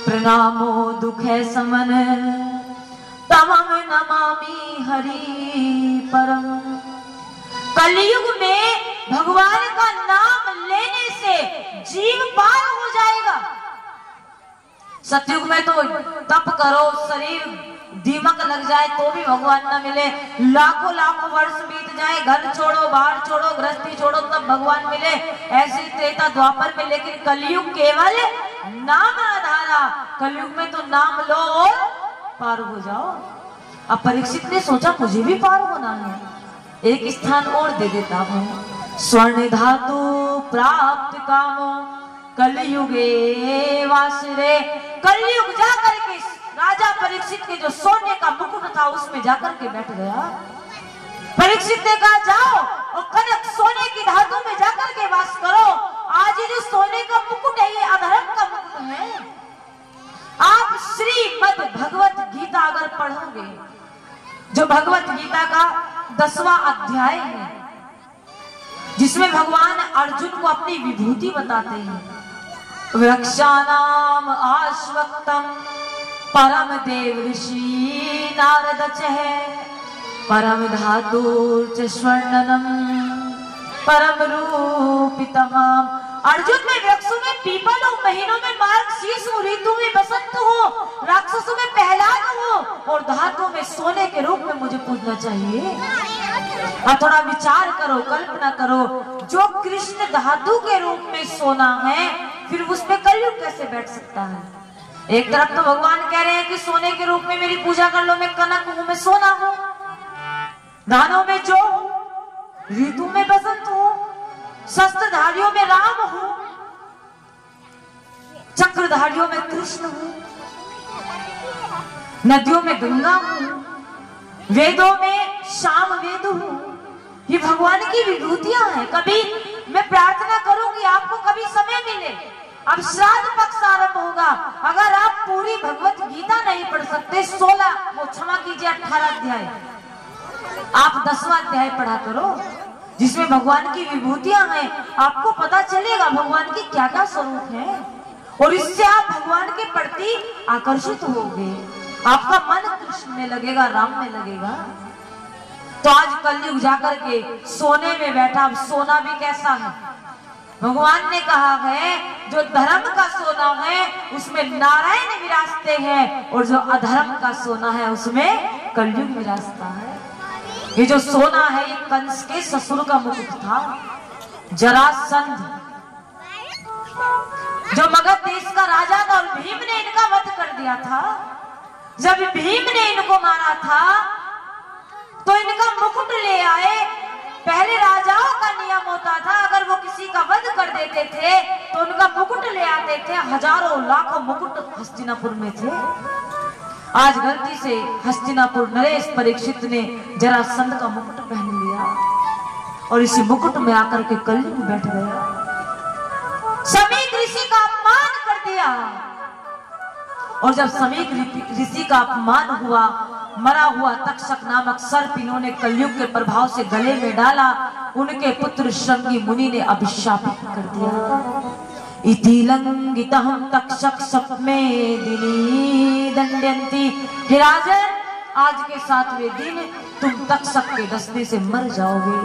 प्रणामो दुखे समन तमम नमामि हरि परम। कलयुग में भगवान का नाम सतयुग में तो तप करो, शरीर दीमक लग जाए तो भी भगवान न मिले, लाखों लाखों वर्ष बीत जाए, घर छोड़ो, बाहर छोड़ो, गृहस्थी छोड़ो, तब भगवान मिले। ऐसे त्रेता द्वापर में, लेकिन कलयुग केवल नाम आधारा। कलयुग में तो नाम लो और पार हो जाओ। अब परीक्षित ने सोचा मुझे भी पार होना है, एक स्थान और दे देता हूँ। स्वर्ण धातु प्राप्त कामो कलयुगे वासरे। कलयुग जाकर के राजा परीक्षित के जो सोने का मुकुट था उसमें जाकर के बैठ गया। परीक्षित ने कहा जाओ और कनक सोने की धातु में जाकर के वास करो। आज ये जो सोने का मुकुट है ये अधर्म का मुकुट है। आप श्रीमद् भगवत गीता अगर पढ़ोगे, जो भगवत गीता का 10वां अध्याय है, जिसमें भगवान अर्जुन को अपनी विभूति बताते हैं। वृक्षाणाम आश्वक्तम परम देव ऋषि नारद चहे, परम धातुर्च स्वर्णनम परम रूपितमाम। अर्जुन में वृक्षों में पीपल हूँ, महीनों में मार्गशीर्ष हूँ, ऋतु में बसंत हूँ, राक्षसों में प्रहलाद हूँ और धातु में सोने के रूप में मुझे पूजना चाहिए। और थोड़ा विचार करो, कल्पना करो, जो कृष्ण धातु के रूप में सोना है, फिर उसमें कलयुग कैसे बैठ सकता है? एक तरफ तो भगवान कह रहे हैं कि सोने के रूप में मेरी पूजा कर लो, मैं कनक हूं, मैं सोना हूं, दानों में जो हूं, ऋतु में बसंत हूं, शस्त्रधारियों में राम हूं, चक्रधारियों में कृष्ण हूं, नदियों में गंगा हूं, वेदों में शाम वेद हूं। ये भगवान की विभूतियां हैं। कभी मैं प्रार्थना करूंगी आपको कभी समय मिले, अब श्राद्ध पक्ष आरंभ होगा, अगर आप पूरी भगवत गीता नहीं पढ़ सकते, 16 वो क्षमा कीजिए 18 अध्याय, आप 10वां अध्याय पढ़ा करो, जिसमें भगवान की विभूतियां हैं। आपको पता चलेगा भगवान की क्या क्या स्वरूप है और इससे आप भगवान के प्रति आकर्षित होगे। आपका मन कृष्ण में लगेगा, राम में लगेगा। तो आज कलयुग जाकर के सोने में बैठा। अब सोना भी कैसा है? भगवान ने कहा है जो धर्म का सोना है उसमें नारायण विराजते हैं और जो अधर्म का सोना है उसमें कलयुग विराजता है। ये जो सोना है ये कंस के ससुर का मुकुट था, जरासंध जो मगध देश का राजा था और भीम ने इनका वध कर दिया था। जब भीम ने इनको मारा था तो इनका मुकुट ले आए। पहले राजाओं का नियम होता था, अगर वो किसी का वध कर देते थे तो उनका मुकुट ले आते थे। हजारों लाखों मुकुट हस्तिनापुर में थे। आज गलती से हस्तिनापुर नरेश परीक्षित ने जरासंध का मुकुट पहन लिया और इसी मुकुट में आकर के कलयुग में बैठ गया। समीक ऋषि का अपमान कर दिया और जब समीक ऋषि का अपमान हुआ, मरा हुआ तक्षक नामक सर्प इन्होंने कलयुग के प्रभाव से गले में डाला। उनके पुत्र श्रृंगी मुनि ने अभिशापित कर दिया। इति लंघितहं तक्षक सप्मे दिनी दंडयन्ति। हे राजन, आज के 7वें दिन तुम तक्षक के डसने से मर जाओगे।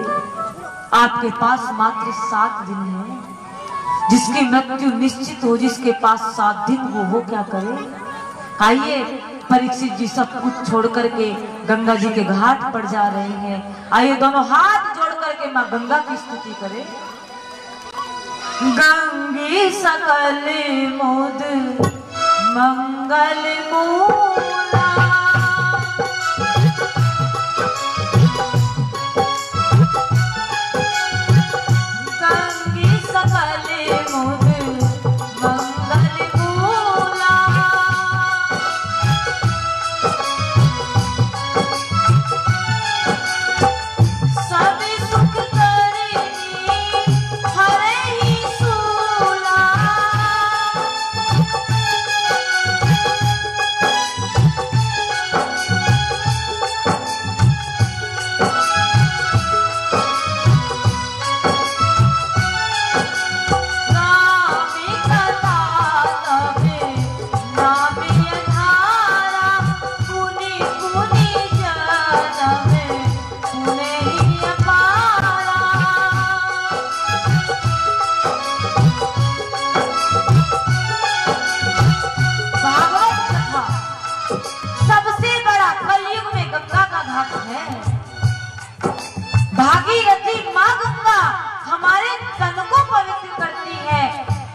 आपके पास मात्र 7 दिन है। जिसकी मृत्यु निश्चित हो, जिसके पास 7 दिन वो क्या करे? आइए परीक्षित जी सब कुछ छोड़ करके गंगा जी के घाट पर जा रहे हैं। आइए दोनों हाथ जोड़ करके मां गंगा की स्तुति करें। गंगे सकल मुद मंगल मूला, गंगे सकल मुद मंगल मूला, सब सुख करनी हरहि सूला,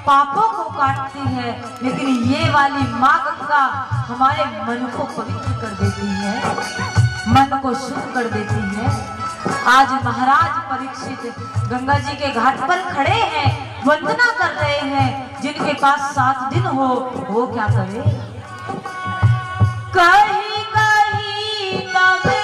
पापों को काटती है, लेकिन ये वाली माँ गंगा हमारे मन को पवित्र कर देती है, मन को शुद्ध कर देती है। आज महाराज परीक्षित गंगा जी के घाट पर खड़े हैं, वंदना कर रहे हैं। जिनके पास 7 दिन हो वो क्या करे? कहीं कहीं तब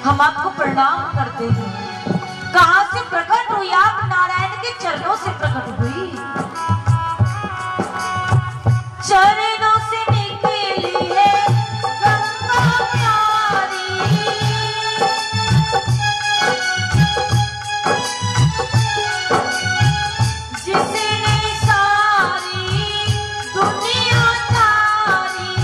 हम आपको प्रणाम करते हैं। कहां से प्रकट हुई आप? नारायण के चरणों से प्रकट हुई। चरणों से निकली है गंगा प्यारी, जिसने सारी दुनिया तारी।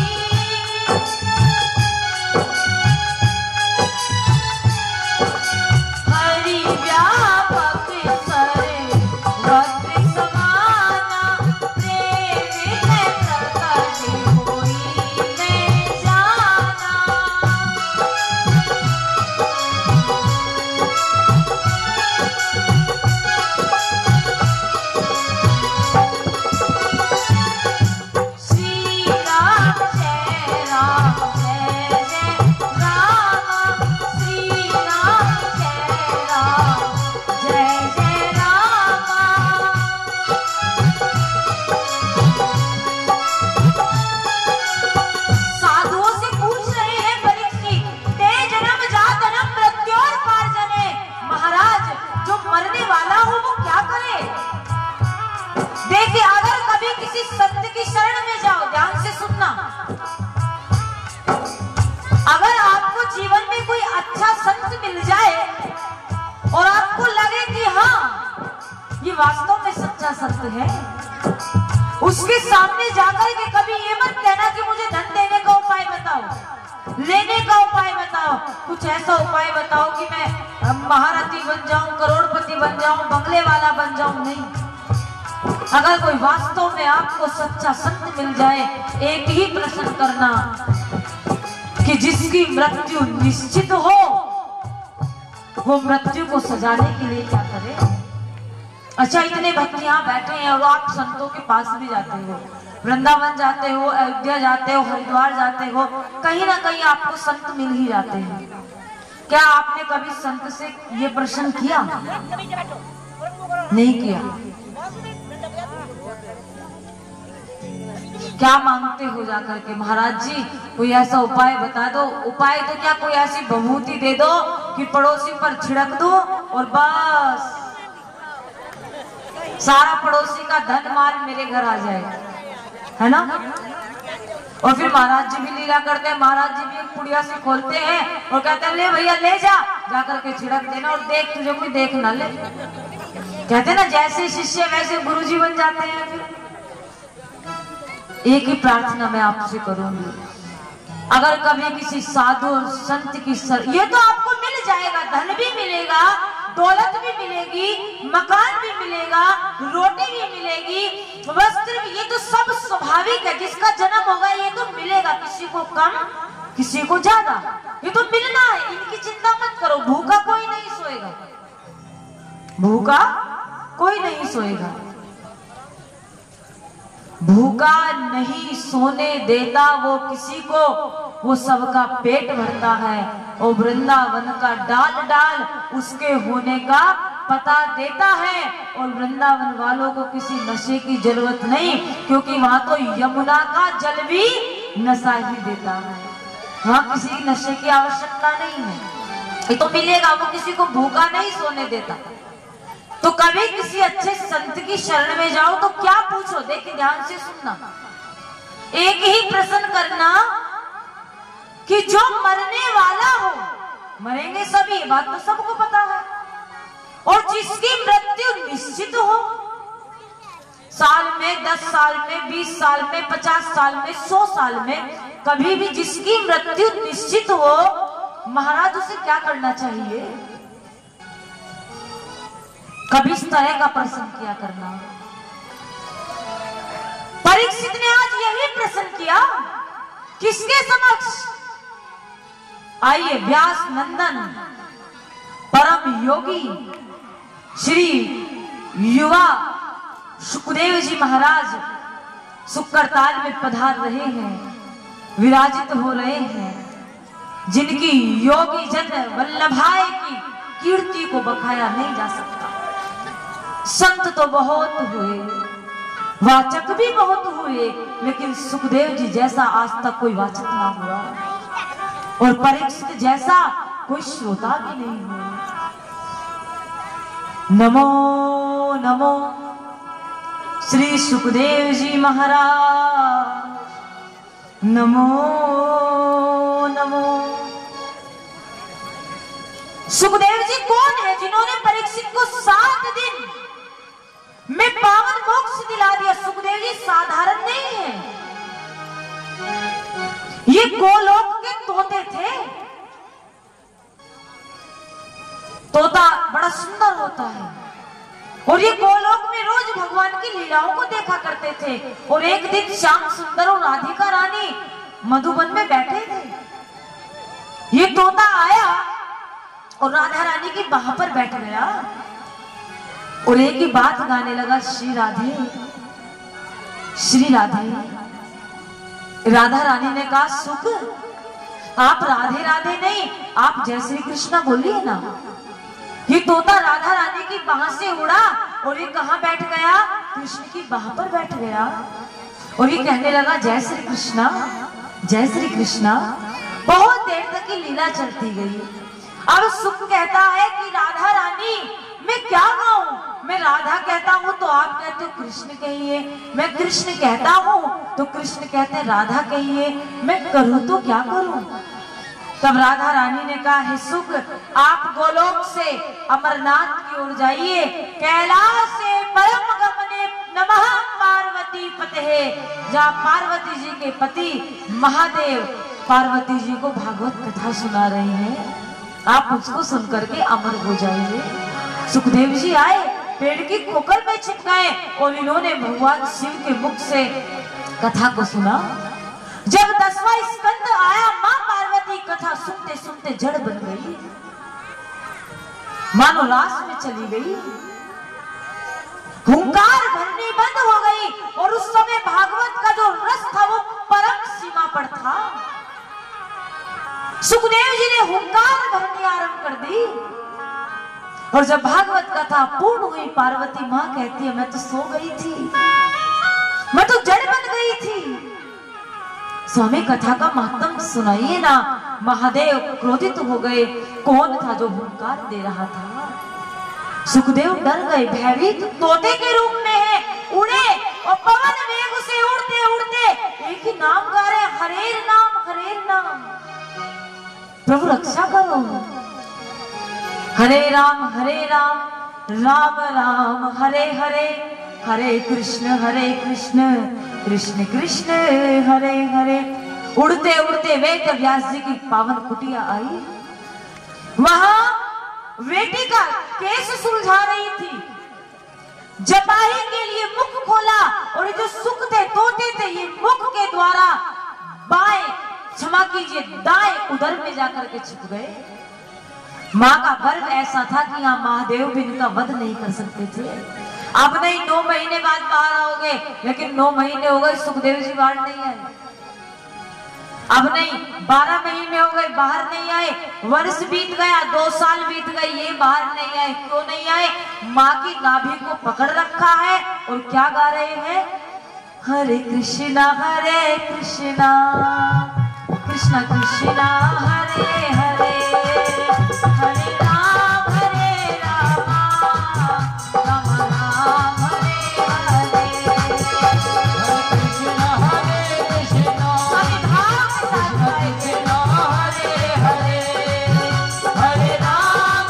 अगर आपको जीवन में कोई अच्छा संत मिल जाए और आपको लगे कि हाँ ये वास्तव में सच्चा संत है, उसके सामने जाकर के कभी ये मत कहना कि मुझे धन देने का उपाय बताओ, लेने का उपाय बताओ, कुछ ऐसा उपाय बताओ कि मैं महारथी बन जाऊं, करोड़पति बन जाऊं, बंगले वाला बन जाऊं। नहीं, अगर कोई वास्तव में आपको सच्चा संत मिल जाए, एक ही प्रश्न करना कि जिसकी मृत्यु निश्चित हो वो मृत्यु को सजाने के लिए क्या करे। अच्छा, इतने भक्त यहाँ बैठे हैं और आप संतों के पास भी जाते हो, वृंदावन जाते हो, अयोध्या जाते हो, हरिद्वार जाते हो, कहीं ना कहीं आपको संत मिल ही जाते हैं। क्या आपने कभी संत से ये प्रश्न किया? नहीं किया। क्या मांगते हो जाकर के? महाराज जी कोई ऐसा उपाय बता दो। उपाय तो क्या, कोई ऐसी बभूति दे दो कि पड़ोसी पर छिड़क दो और बस सारा पड़ोसी का धन माल मेरे घर आ जाए, है ना। और फिर महाराज जी भी लीला करते हैं, महाराज जी भी एक पुड़िया से खोलते हैं और कहते हैं ले भैया ले जा, जाकर के छिड़क देना और देख तुझे कोई देख ना ले। कहते हैं ना जैसे शिष्य वैसे गुरुजी बन जाते हैं। एक ही प्रार्थना मैं आपसे करूंगी, अगर कभी किसी साधु और संत की ये तो आपको मिल जाएगा, धन भी मिलेगा, दौलत भी मिलेगी, मकान भी मिलेगा, रोटी भी मिलेगी, वस्त्र भी, ये तो सब स्वाभाविक है। जिसका जन्म होगा ये तो मिलेगा, किसी को कम किसी को ज्यादा, ये तो मिलना है, इनकी चिंता मत करो। भूखा कोई नहीं सोएगा, भूखा कोई नहीं सोएगा, भूखा नहीं सोने देता वो किसी को, वो सबका पेट भरता है। और वृंदावन का डाल डाल उसके होने का पता देता है। और वृंदावन वालों को किसी नशे की जरूरत नहीं, क्योंकि वहां तो यमुना का जल भी नशा ही देता है, वहां किसी नशे की आवश्यकता नहीं है। ये तो मिलेगा, वो किसी को भूखा नहीं सोने देता। तो कभी किसी अच्छे संत की शरण में जाओ तो क्या पूछो, देखिए ध्यान से सुनना, एक ही प्रश्न करना कि जो मरने वाला हो, मरेंगे सभी, बात तो सबको पता है, और जिसकी मृत्यु निश्चित हो, साल में, 10 साल में, 20 साल में, 50 साल में, 100 साल में, कभी भी जिसकी मृत्यु निश्चित हो, महाराज उसे क्या करना चाहिए? कभी इस तरह का प्रश्न किया करना। परीक्षित ने आज यही प्रश्न किया, किसके समक्ष? आइए व्यास नंदन परम योगी श्री युवा सुखदेव जी महाराज सुक्करताल में पधार रहे हैं, विराजित हो रहे हैं, जिनकी योगी जन वल्लभाय की कीर्ति को बखाया नहीं जा सकता। संत तो बहुत हुए, वाचक भी बहुत हुए, लेकिन सुखदेव जी जैसा आज तक कोई वाचक ना हुआ, और परीक्षित जैसा कोई श्रोता भी नहीं हुआ। नमो नमो श्री सुखदेव जी महाराज, नमो नमो। सुखदेव जी कौन है जिन्होंने परीक्षित को 7 दिन में पावन मोक्ष दिला दिया? सुखदेव जी साधारण नहीं है, ये गोलोक के तोते थे। तोता बड़ा सुंदर होता है, और ये गोलोक में रोज भगवान की लीलाओं को देखा करते थे। और एक दिन श्याम सुंदर और राधिका रानी मधुबन में बैठे थे, ये तोता आया और राधा रानी की बाह पर बैठ गया और एक ही बात गाने लगा, श्री राधे श्री राधे। राधा रानी ने कहा, सुख आप राधे राधे नहीं, आप जय श्री कृष्णा बोलिए ना। ये तोता राधा रानी की बाह से उड़ा और ये कहां बैठ गया? कृष्ण की बाह पर बैठ गया, और ये कहने लगा, जय श्री कृष्णा जय श्री कृष्णा। बहुत देर तक की लीला चलती गई। अब सुख कहता है कि राधा रानी मैं क्या गाऊं? मैं राधा कहता हूं तो आप कहते हो कृष्ण कहिए, मैं कृष्ण कहता हूं तो कृष्ण कहते राधा कहिए, मैं करूं तो क्या करूं? तब राधा रानी ने कहा, हे सुख आप गोलोक से अमरनाथ की ओर जाइए, कैलाश से परम गमने नमः पार्वती पते, जहाँ पार्वती जी के पति महादेव पार्वती जी को भागवत कथा सुना रहे हैं, आप उसको सुनकर के अमर हो जाइए। सुखदेव जी आए, पेड़ की खोखल में छिप गए और इन्होंने भगवान शिव के मुख से कथा को सुना। जब 10वां स्कंद आया, मां पार्वती कथा सुनते सुनते जड़ बन गई, मानो रास में चली गई, हुंकार भरनी बंद हो गई, और उस समय भागवत का जो रस था वो परम सीमा पर था। सुखदेव जी ने हुंकार भरनी आरंभ कर दी, और जब भागवत कथा पूर्ण हुई, पार्वती मां कहती है, मैं तो सो गई थी, मैं तो जड़ बन गई थी। स्वामी कथा का महत्व सुनाइए ना। महादेव क्रोधित हो गए, कौन था जो हुंकार दे रहा था? सुखदेव डर गए, भयभीत तोते के रूप में है, उड़े और पवन वेग से उड़ते उड़ते एक ही नाम गा रहे, हरेर नाम प्रभु रक्षा करो। हरे राम राम राम हरे हरे, हरे कृष्ण कृष्ण कृष्ण हरे हरे। उड़ते उड़ते वेद व्यास जी की पावन कुटिया आई, वहां वेटिका केस सुलझा रही थी, जपाही के लिए मुख खोला, और ये जो सुख थे तोते थे, ये मुख के द्वारा बाएं, क्षमा कीजिए दाएं उदर में जाकर के छिप गए। माँ का गर्व ऐसा था कि यहाँ महादेव भी इनका वध नहीं कर सकते थे। अब नहीं 9 महीने बाद बाहर आओगे, लेकिन 9 महीने हो गए सुखदेव जी बाहर नहीं आए। अब नहीं 12 महीने हो गए बाहर नहीं आए, वर्ष बीत गया, 2 साल बीत गए, ये बाहर नहीं आए। क्यों नहीं आए? माँ की नाभि को पकड़ रखा है और क्या गा रहे हैं? हरे कृष्णा कृष्णा कृष्णा हरे हरे, हरे राम राम राम हरे हरे। कृष्ण हरे कृष्ण सभी भाव के साथ गाएंगे। हरे हरे, हरे राम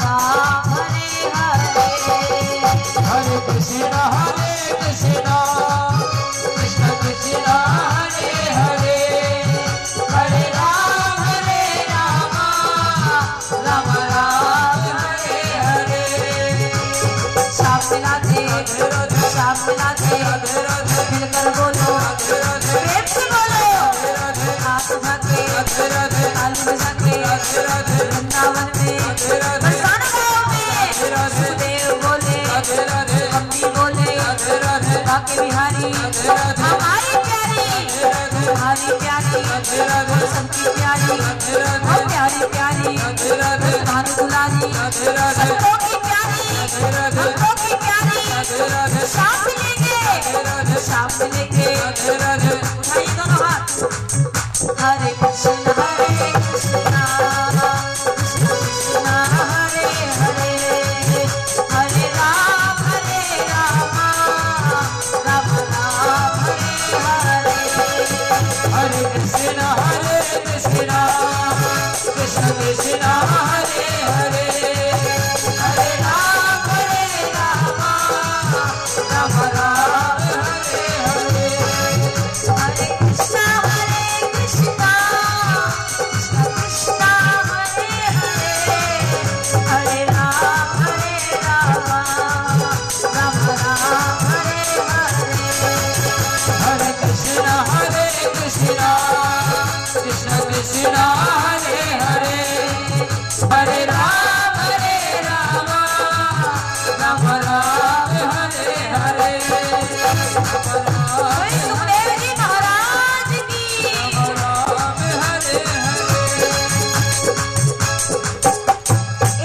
राम हरे हरे। हरे कृष्णा कृष्ण कृष्ण हरे हरे, हरे राम राम राम हरे हरे। साथ मिलाते मिलकर बोलो, प्रेम से बोलो, हाथ उठा के ताली बजा के वृंदावन में बरसाना गाँव में सुखदेव बोले, कपी बोले, बाके बिहारी हमारी प्यारी सबकी प्यारी बहुत प्यारी भानु दुलारी सबकों की प्यारी हमको की प्यारी। शाम लेके उठाइए दोनों हाथ। हरे कृष्ण हरे कृष्ण हरे हरे, हरे राम राम राम हरे हरे। हरे कृष्णा कृष्ण कृष्ण हरे हरे, हरे राम राम राम हरे हरे। हरे कृष्ण कृष्ण कृष्ण हरे हरे, हरे राम राम राम हरे हरे। हरे कृष्णा कृष्ण कृष्ण हरे हरे, हरे राम राम राम हरे हरे। सुखदेव जी महाराज की राम हरे हरे।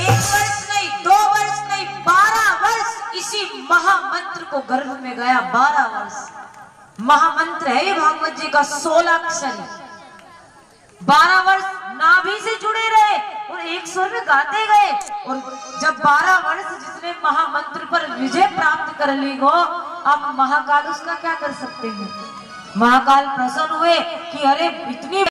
एक वर्ष नहीं, 2 वर्ष नहीं, 12 वर्ष इसी महामंत्र को गर्भ में गया। 12 वर्ष महामंत्र है ये भागवत जी का 16 अक्षर। 12 वर्ष नाभि से जुड़े रहे और एक स्वर में गाते गए। और जब 12 वर्ष जिसने महामंत्र पर विजय प्राप्त कर ली हो, अब महाकाल उसका क्या कर सकते हैं। महाकाल प्रसन्न हुए कि अरे इतनी